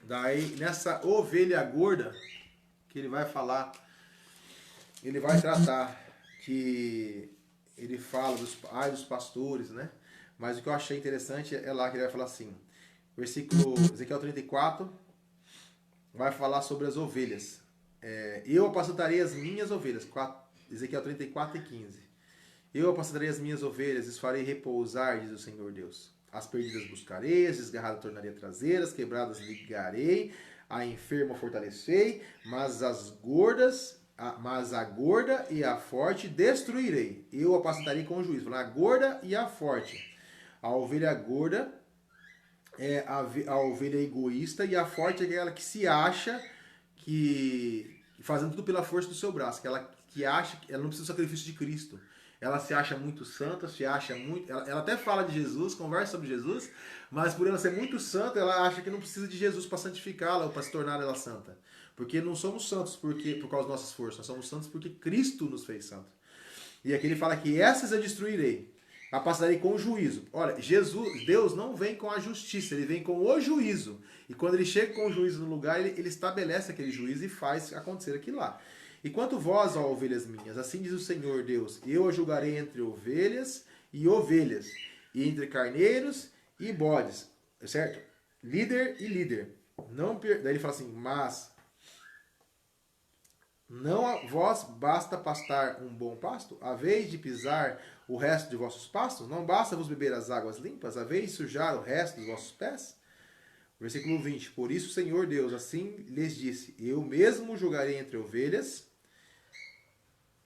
Daí, nessa ovelha gorda, que ele vai falar, ele vai tratar, que ele fala dos pastores, né? Mas o que eu achei interessante é lá que ele vai falar assim, versículo Ezequiel 34, vai falar sobre as ovelhas. Eu apacentarei as minhas ovelhas, Ezequiel 34 e 15. Eu apacentarei as minhas ovelhas, as farei repousar, diz o Senhor Deus. As perdidas buscarei, as desgarradas tornarei a trazer, as quebradas ligarei, a enferma fortalecei, mas a gorda e a forte destruirei. Eu apacentarei com juízo. A gorda e a forte. A ovelha gorda é a ovelha egoísta, e a forte é aquela que se acha que fazendo tudo pela força do seu braço, que acha que ela não precisa do sacrifício de Cristo. Ela se acha muito santa, se acha muito... Ela até fala de Jesus, conversa sobre Jesus, mas por ela ser muito santa, ela acha que não precisa de Jesus para santificá-la ou para se tornar ela santa. Porque não somos santos por causa das nossas forças, nós somos santos porque Cristo nos fez santo. E aqui ele fala que essas eu destruirei, capacitarei com o juízo. Olha, Deus não vem com a justiça, ele vem com o juízo. E quando ele chega com o juízo no lugar, ele estabelece aquele juízo e faz acontecer aquilo lá. E quanto vós, ó ovelhas minhas, assim diz o Senhor Deus, eu a julgarei entre ovelhas, e entre carneiros e bodes, certo? Líder e líder. Daí ele fala assim, mas não a vós basta pastar um bom pasto? A vez de pisar o resto de vossos pastos? Não basta vos beber as águas limpas? A vez de sujar o resto dos vossos pés? Versículo 20. Por isso, Senhor Deus, assim lhes disse, eu mesmo julgarei entre ovelhas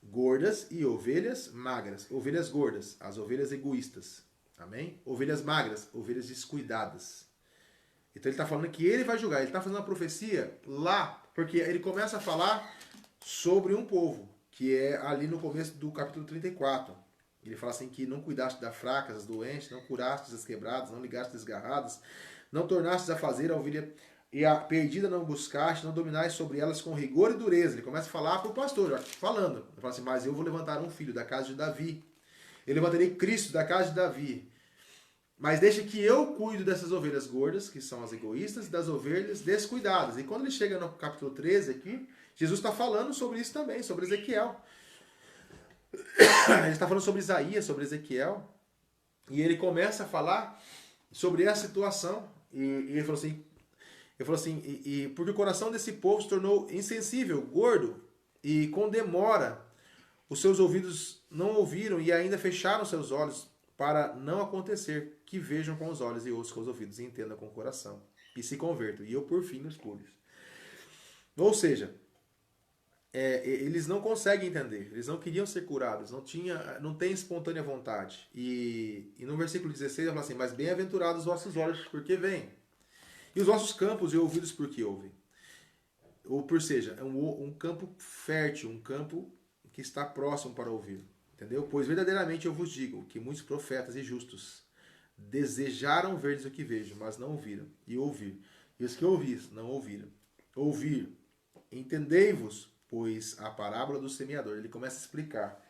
gordas e ovelhas magras. Ovelhas gordas, as ovelhas egoístas. Amém? Ovelhas magras, ovelhas descuidadas. Então ele está falando que ele vai julgar. Ele está fazendo uma profecia lá, porque ele começa a falar sobre um povo, que é ali no começo do capítulo 34. Ele fala assim que não cuidaste das fracas, das doentes, não curaste as quebradas, não ligaste as desgarradas, não tornastes a fazer a ovelha e a perdida não buscaste, não dominais sobre elas com rigor e dureza. Ele começa a falar para o pastor, falando. Ele fala assim, mas eu vou levantar um filho da casa de Davi. Eu levantarei Cristo da casa de Davi. Mas deixa que eu cuido dessas ovelhas gordas, que são as egoístas, e das ovelhas descuidadas. E quando ele chega no capítulo 13 aqui, Jesus está falando sobre isso também, sobre Ezequiel. Ele está falando sobre Isaías, sobre Ezequiel. E ele começa a falar sobre essa situação. E ele falou assim, porque o coração desse povo se tornou insensível, gordo, e com demora os seus ouvidos não ouviram e ainda fecharam seus olhos para não acontecer que vejam com os olhos e ouçam com os ouvidos e entendam com o coração e se convertam. E eu por fim os cure. Ou seja, eles não conseguem entender, eles não queriam ser curados, não tem espontânea vontade. E no versículo 16 ele fala assim, mas bem-aventurados os vossos olhos porque veem, e os vossos campos e ouvidos porque ouvem. Ou por seja, é um campo fértil, um campo que está próximo para ouvir. Entendeu? Pois verdadeiramente eu vos digo que muitos profetas e justos desejaram ver o que vejo, mas não ouviram, e ouvir. E os que ouvis não ouviram. Ouvir, entendei-vos, pois a parábola do semeador. Ele começa a explicar.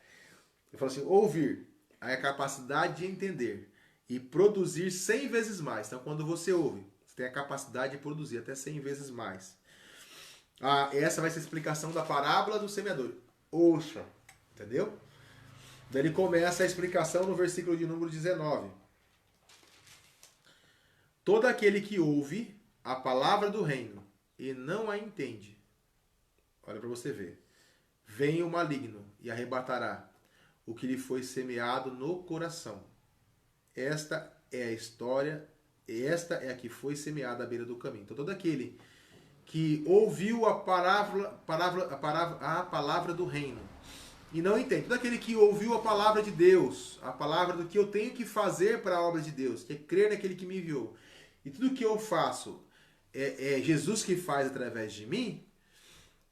Ele fala assim, ouvir é a capacidade de entender e produzir 100 vezes mais. Então quando você ouve, você tem a capacidade de produzir até 100 vezes mais. Essa vai ser a explicação da parábola do semeador. Ouça, entendeu? Daí ele começa a explicação no versículo de número 19. Todo aquele que ouve a palavra do reino e não a entende, olha para você ver, vem o maligno e arrebatará o que lhe foi semeado no coração. Esta é a história, esta é a que foi semeada à beira do caminho. Então todo aquele que ouviu a palavra do reino e não entende. Todo aquele que ouviu a palavra de Deus, a palavra do que eu tenho que fazer para a obra de Deus, que é crer naquele que me enviou. E tudo que eu faço é Jesus que faz através de mim,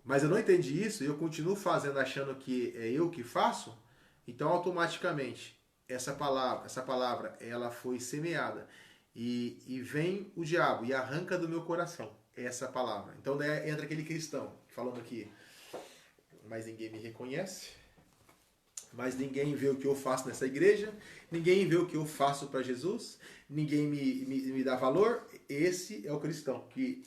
mas eu não entendi isso e eu continuo fazendo achando que é eu que faço, então automaticamente essa palavra ela foi semeada e vem o diabo e arranca do meu coração essa palavra. Então daí entra aquele cristão falando aqui, mas ninguém me reconhece, mas ninguém vê o que eu faço nessa igreja, ninguém vê o que eu faço para Jesus, ninguém me dá valor. Esse é o cristão, que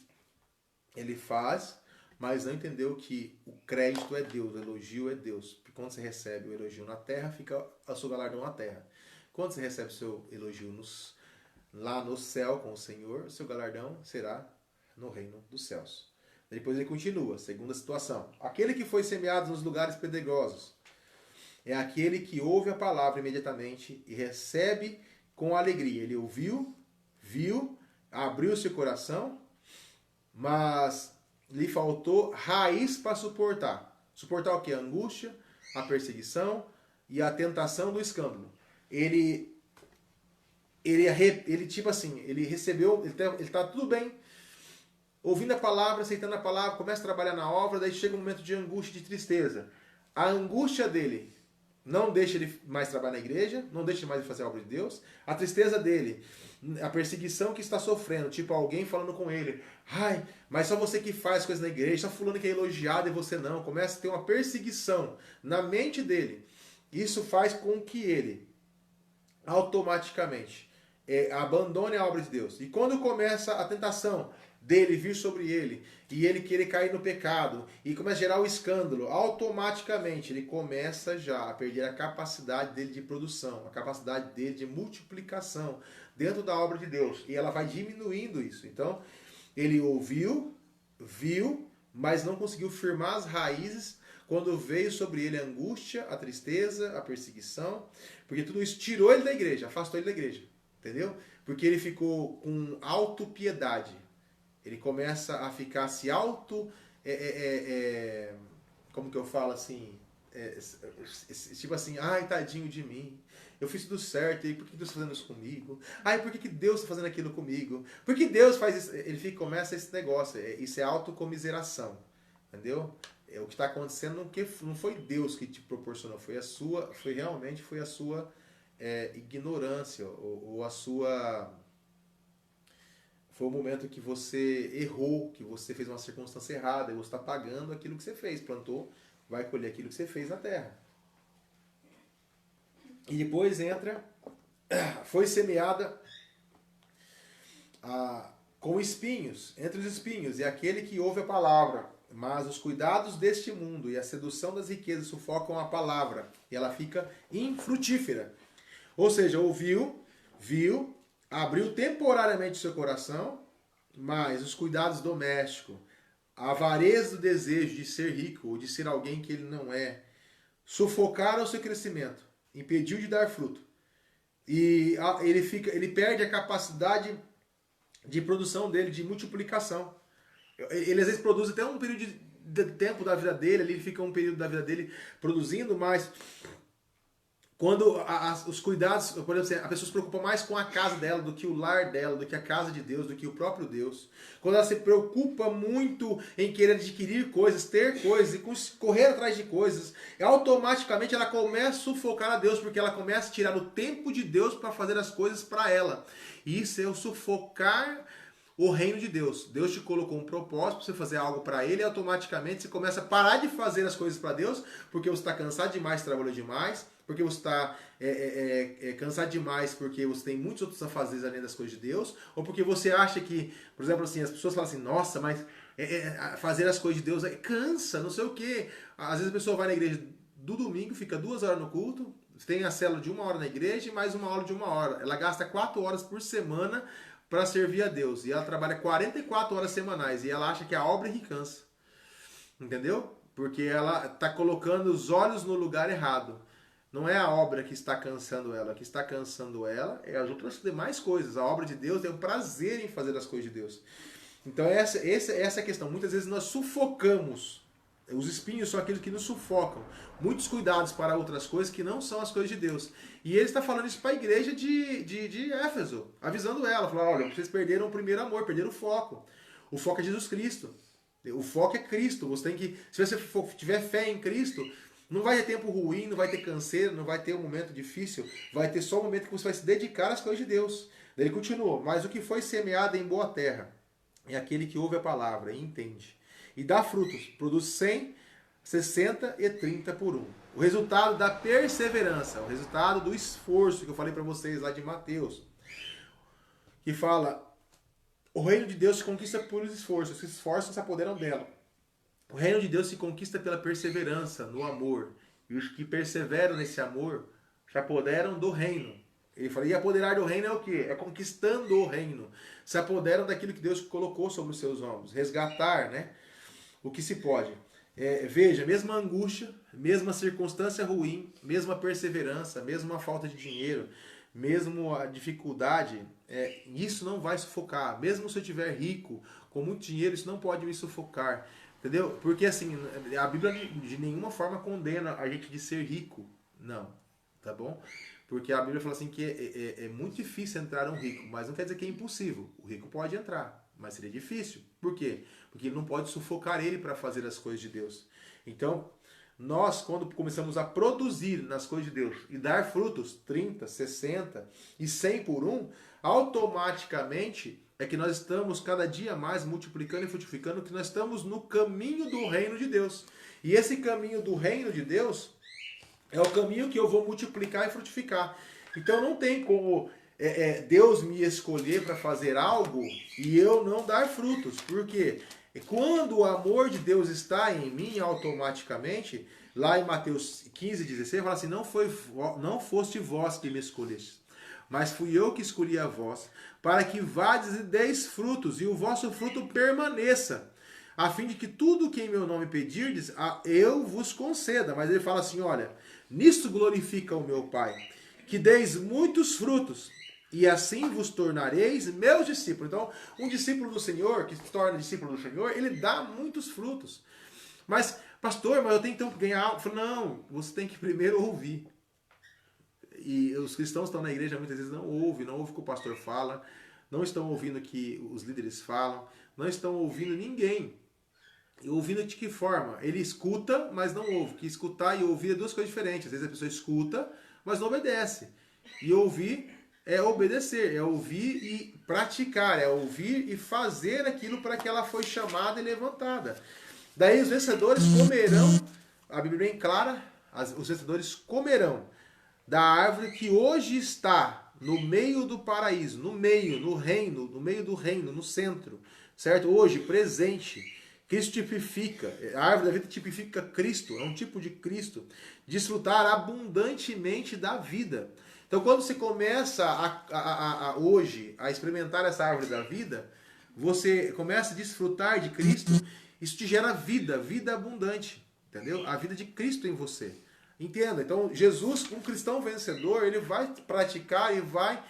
ele faz, mas não entendeu que o crédito é Deus, o elogio é Deus. Porque quando você recebe o elogio na terra, fica o seu galardão na terra. Quando você recebe o seu elogio lá no céu com o Senhor, o seu galardão será no reino dos céus. Depois ele continua, segunda situação. Aquele que foi semeado nos lugares pedregosos é aquele que ouve a palavra imediatamente e recebe com alegria. Ele ouviu, viu, abriu seu coração, mas lhe faltou raiz para suportar. Suportar o quê? A angústia, a perseguição e a tentação do escândalo. Ele tipo assim, ele recebeu, ele está tudo bem, ouvindo a palavra, aceitando a palavra, começa a trabalhar na obra, daí chega um momento de angústia, de tristeza. A angústia dele não deixa ele mais trabalhar na igreja, não deixa ele mais fazer a obra de Deus. A tristeza dele, a perseguição que está sofrendo, tipo alguém falando com ele, ai, mas só você que faz coisas na igreja, só fulano que é elogiado e você não. Começa a ter uma perseguição na mente dele. Isso faz com que ele automaticamente abandone a obra de Deus. E quando começa a tentação dele vir sobre ele, e ele querer cair no pecado, e começa a gerar o escândalo, automaticamente ele começa já a perder a capacidade dele de produção, a capacidade dele de multiplicação dentro da obra de Deus. E ela vai diminuindo isso. Então, ele ouviu, viu, mas não conseguiu firmar as raízes quando veio sobre ele a angústia, a tristeza, a perseguição, porque tudo isso tirou ele da igreja, afastou ele da igreja. Entendeu? Porque ele ficou com autopiedade. Ele começa a ficar se auto... como que eu falo assim? Tipo assim, ai, tadinho de mim. Eu fiz tudo certo, e por que Deus está fazendo isso comigo? Ai, por que Deus está fazendo aquilo comigo? Por que Deus faz isso? Ele começa esse negócio. Isso é autocomiseração. Entendeu? O que está acontecendo não foi Deus que te proporcionou, foi realmente a sua ignorância, ou a sua... Foi o momento que você errou, que você fez uma circunstância errada, e você está pagando aquilo que você fez. Plantou, vai colher aquilo que você fez na terra. E depois entra, foi semeada com espinhos, entre os espinhos, e aquele que ouve a palavra. Mas os cuidados deste mundo e a sedução das riquezas sufocam a palavra, e ela fica infrutífera. Ou seja, ouviu, viu, abriu temporariamente seu coração, mas os cuidados domésticos, a avareza do desejo de ser rico ou de ser alguém que ele não é, sufocaram o seu crescimento, impediu de dar fruto. E ele perde a capacidade de produção dele, de multiplicação. Ele às vezes produz até um período de tempo da vida dele, ele fica um período da vida dele produzindo, mas quando os cuidados, por exemplo, a pessoa se preocupa mais com a casa dela do que o lar dela, do que a casa de Deus, do que o próprio Deus. Quando ela se preocupa muito em querer adquirir coisas, ter coisas e correr atrás de coisas, automaticamente ela começa a sufocar a Deus, porque ela começa a tirar o tempo de Deus para fazer as coisas para ela. E isso é o sufocar o reino de Deus. Deus te colocou um propósito para você fazer algo para Ele, e automaticamente você começa a parar de fazer as coisas para Deus, porque você está cansado demais, trabalhou demais, porque você está cansado demais, porque você tem muitos outros afazeres além das coisas de Deus, ou porque você acha que, por exemplo, assim, as pessoas falam assim, nossa, mas fazer as coisas de Deus cansa, não sei o quê. Às vezes a pessoa vai na igreja do domingo, fica 2 horas no culto, tem a célula de 1 hora na igreja e mais uma aula de 1 hora. Ela gasta 4 horas por semana para servir a Deus. E ela trabalha 44 horas semanais. E ela acha que a obra cansa. Entendeu? Porque ela está colocando os olhos no lugar errado. Não é a obra que está cansando ela. O que está cansando ela é as outras demais coisas. A obra de Deus tem um prazer em fazer as coisas de Deus. Então essa é a questão. Muitas vezes nós sufocamos. Os espinhos são aqueles que nos sufocam. Muitos cuidados para outras coisas que não são as coisas de Deus. E ele está falando isso para a igreja de Éfeso, avisando ela, falando, olha, vocês perderam o primeiro amor, perderam o foco. O foco é Jesus Cristo. O foco é Cristo. Você tem que, se você tiver fé em Cristo, não vai ter tempo ruim, não vai ter canseiro, não vai ter um momento difícil, vai ter só um momento que você vai se dedicar às coisas de Deus. Daí ele continuou, mas o que foi semeado em boa terra é aquele que ouve a palavra e entende. E dá frutos, produz 100, 60 e 30 por 1. O resultado da perseverança, o resultado do esforço que eu falei para vocês lá de Mateus, que fala, o reino de Deus se conquista por esforço, os esforços se apoderam dela. O reino de Deus se conquista pela perseverança, no amor. E os que perseveram nesse amor se apoderam do reino. Ele fala, e apoderar do reino é o quê? É conquistando o reino. Se apoderam daquilo que Deus colocou sobre os seus ombros. Resgatar, né? O que se pode. Veja, mesma angústia, mesma circunstância ruim, mesma perseverança, mesma falta de dinheiro, mesmo a dificuldade, isso não vai sufocar. Mesmo se eu estiver rico, com muito dinheiro, isso não pode me sufocar. Entendeu? Porque assim, a Bíblia de nenhuma forma condena a gente de ser rico. Não. Tá bom? Porque a Bíblia fala assim que é muito difícil entrar um rico, mas não quer dizer que é impossível. O rico pode entrar, mas seria difícil. Por quê? Porque ele não pode sufocar ele para fazer as coisas de Deus. Então, Nós, quando começamos a produzir nas coisas de Deus e dar frutos, 30, 60 e 100 por um, automaticamente é que nós estamos cada dia mais multiplicando e frutificando, que nós estamos no caminho do reino de Deus. E esse caminho do reino de Deus é o caminho que eu vou multiplicar e frutificar. Então não tem como Deus me escolher para fazer algo e eu não dar frutos. Por quê? Quando o amor de Deus está em mim, automaticamente, lá em Mateus 15, 16, fala assim, não foste vós que me escolheste, mas fui eu que escolhi a vós, para que vades e deis frutos, e o vosso fruto permaneça, a fim de que tudo que em meu nome pedirdes, eu vos conceda. Mas ele fala assim, olha, nisto glorifica o meu Pai, que deis muitos frutos, e assim vos tornareis meus discípulos. Então, um discípulo do Senhor, que se torna discípulo do Senhor, ele dá muitos frutos. Mas, pastor, mas eu tenho então que ganhar algo. Eu falo, não, você tem que primeiro ouvir. E os cristãos estão na igreja muitas vezes não ouvem o que o pastor fala, não estão ouvindo o que os líderes falam, não estão ouvindo ninguém. E ouvindo de que forma? Ele escuta, mas não ouve. Que escutar e ouvir é duas coisas diferentes. Às vezes a pessoa escuta, mas não obedece. E ouvir é obedecer, é ouvir e praticar, é ouvir e fazer aquilo para que ela foi chamada e levantada. Daí os vencedores comerão, a Bíblia é bem clara, os vencedores comerão da árvore que hoje está no meio do paraíso, no meio do reino, no centro, certo? Hoje, presente. Cristo tipifica, a árvore da vida tipifica Cristo, é um tipo de Cristo. Desfrutar abundantemente da vida. Então, quando você começa hoje a experimentar essa árvore da vida, você começa a desfrutar de Cristo, isso te gera vida, vida abundante, entendeu? A vida de Cristo em você. Entenda, então Jesus, um cristão vencedor, ele vai praticar e vai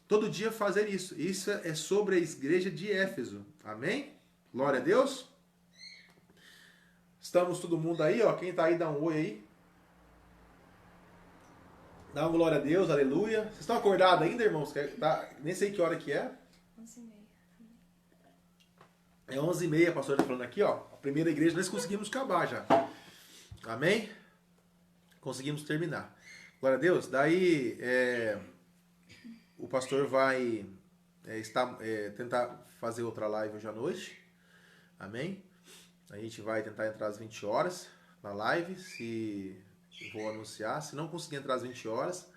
todo dia fazer isso. Isso é sobre a igreja de Éfeso. Amém? Glória a Deus. Estamos todo mundo aí, ó. Quem tá aí, dá um oi aí. Dá uma glória a Deus, aleluia. Vocês estão acordados ainda, irmãos? Nem sei que hora que é. 11h30. É 11h30, a pastora está falando aqui, ó. A primeira igreja nós conseguimos acabar já. Amém? Conseguimos terminar. Glória a Deus. Daí, o pastor vai tentar fazer outra live hoje à noite. Amém? A gente vai tentar entrar às 20 horas na live, se vou anunciar. Se não conseguir entrar às 20 horas,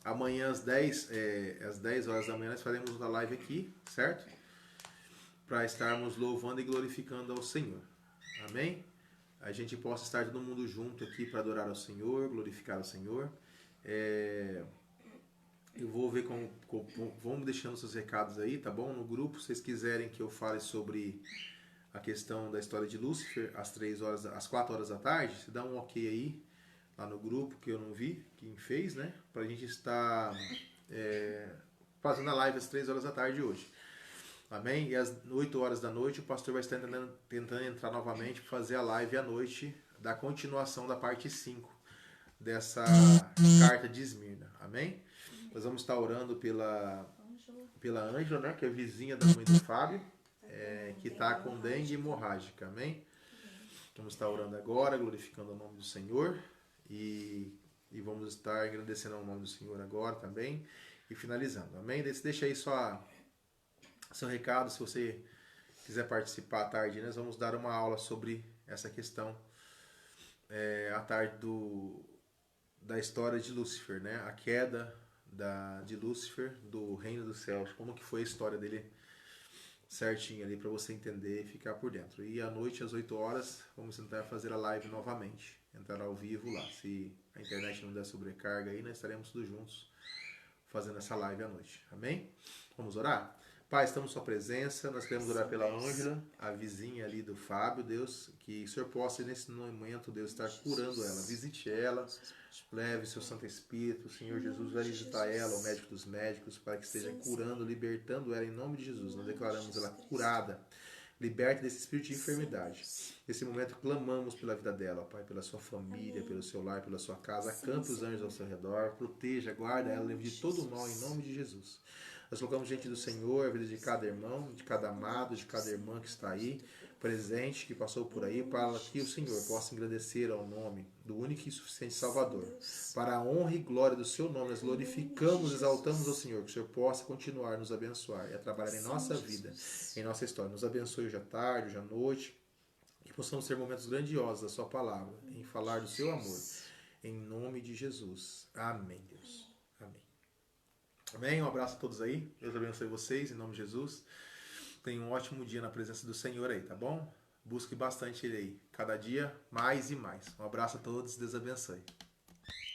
amanhã às 10 horas da manhã nós faremos outra live aqui, certo? Para estarmos louvando e glorificando ao Senhor. Amém? A gente possa estar todo mundo junto aqui para adorar ao Senhor, glorificar ao Senhor. Eu vou ver vamos deixando seus recados aí, tá bom? No grupo, se vocês quiserem que eu fale sobre a questão da história de Lúcifer às 4 horas da tarde, você dá um ok aí, lá no grupo, que eu não vi, quem fez, né? Pra gente estar fazendo a live às 3 horas da tarde hoje. Amém? E às 8 horas da noite o pastor vai estar tentando entrar novamente para fazer a live à noite da continuação da parte 5 dessa carta de Esmirna. Amém? Nós vamos estar orando pela Ângela, né? Que é vizinha da mãe do Fábio, que está com dengue hemorrágica. Amém? Vamos estar orando agora, glorificando o nome do Senhor e vamos estar agradecendo ao nome do Senhor agora também e finalizando. Amém? Deixa aí seu recado, se você quiser participar à tarde, nós vamos dar uma aula sobre essa questão à tarde da história de Lúcifer, né? A queda de Lúcifer do reino dos céus, como que foi a história dele certinho ali para você entender e ficar por dentro. E à noite, às 8 horas, vamos tentar fazer a live novamente, entrar ao vivo lá. Se a internet não der sobrecarga aí, nós estaremos todos juntos fazendo essa live à noite. Amém? Vamos orar? Pai, estamos em sua presença, nós queremos orar pela Ângela, a vizinha ali do Fábio, Deus, que o Senhor possa nesse momento, Deus, estar curando ela, visite ela, leve seu Santo Espírito, o Senhor Jesus vai visitar ela, o médico dos médicos, para que esteja curando, libertando ela em nome de Jesus. Nós declaramos ela curada, liberta desse espírito de enfermidade. Nesse momento clamamos pela vida dela, Pai, pela sua família, pelo seu lar, pela sua casa, acampe os anjos ao seu redor, proteja, guarda ela, livre de todo o mal em nome de Jesus. Nós colocamos diante do Senhor a vida de cada irmão, de cada amado, de cada irmã que está aí presente, que passou por aí, para que o Senhor possa engrandecer ao nome do único e suficiente Salvador. Para a honra e glória do seu nome, nós glorificamos, exaltamos ao Senhor, que o Senhor possa continuar a nos abençoar e a trabalhar em nossa vida, em nossa história. Nos abençoe hoje à tarde, hoje à noite, que possamos ter momentos grandiosos da sua palavra, em falar do seu amor. Em nome de Jesus. Amém, Deus. Amém. Amém. Um abraço a todos aí. Deus abençoe vocês, em nome de Jesus. Tenha um ótimo dia na presença do Senhor aí, tá bom? Busque bastante Ele aí. Cada dia, mais e mais. Um abraço a todos. Deus abençoe.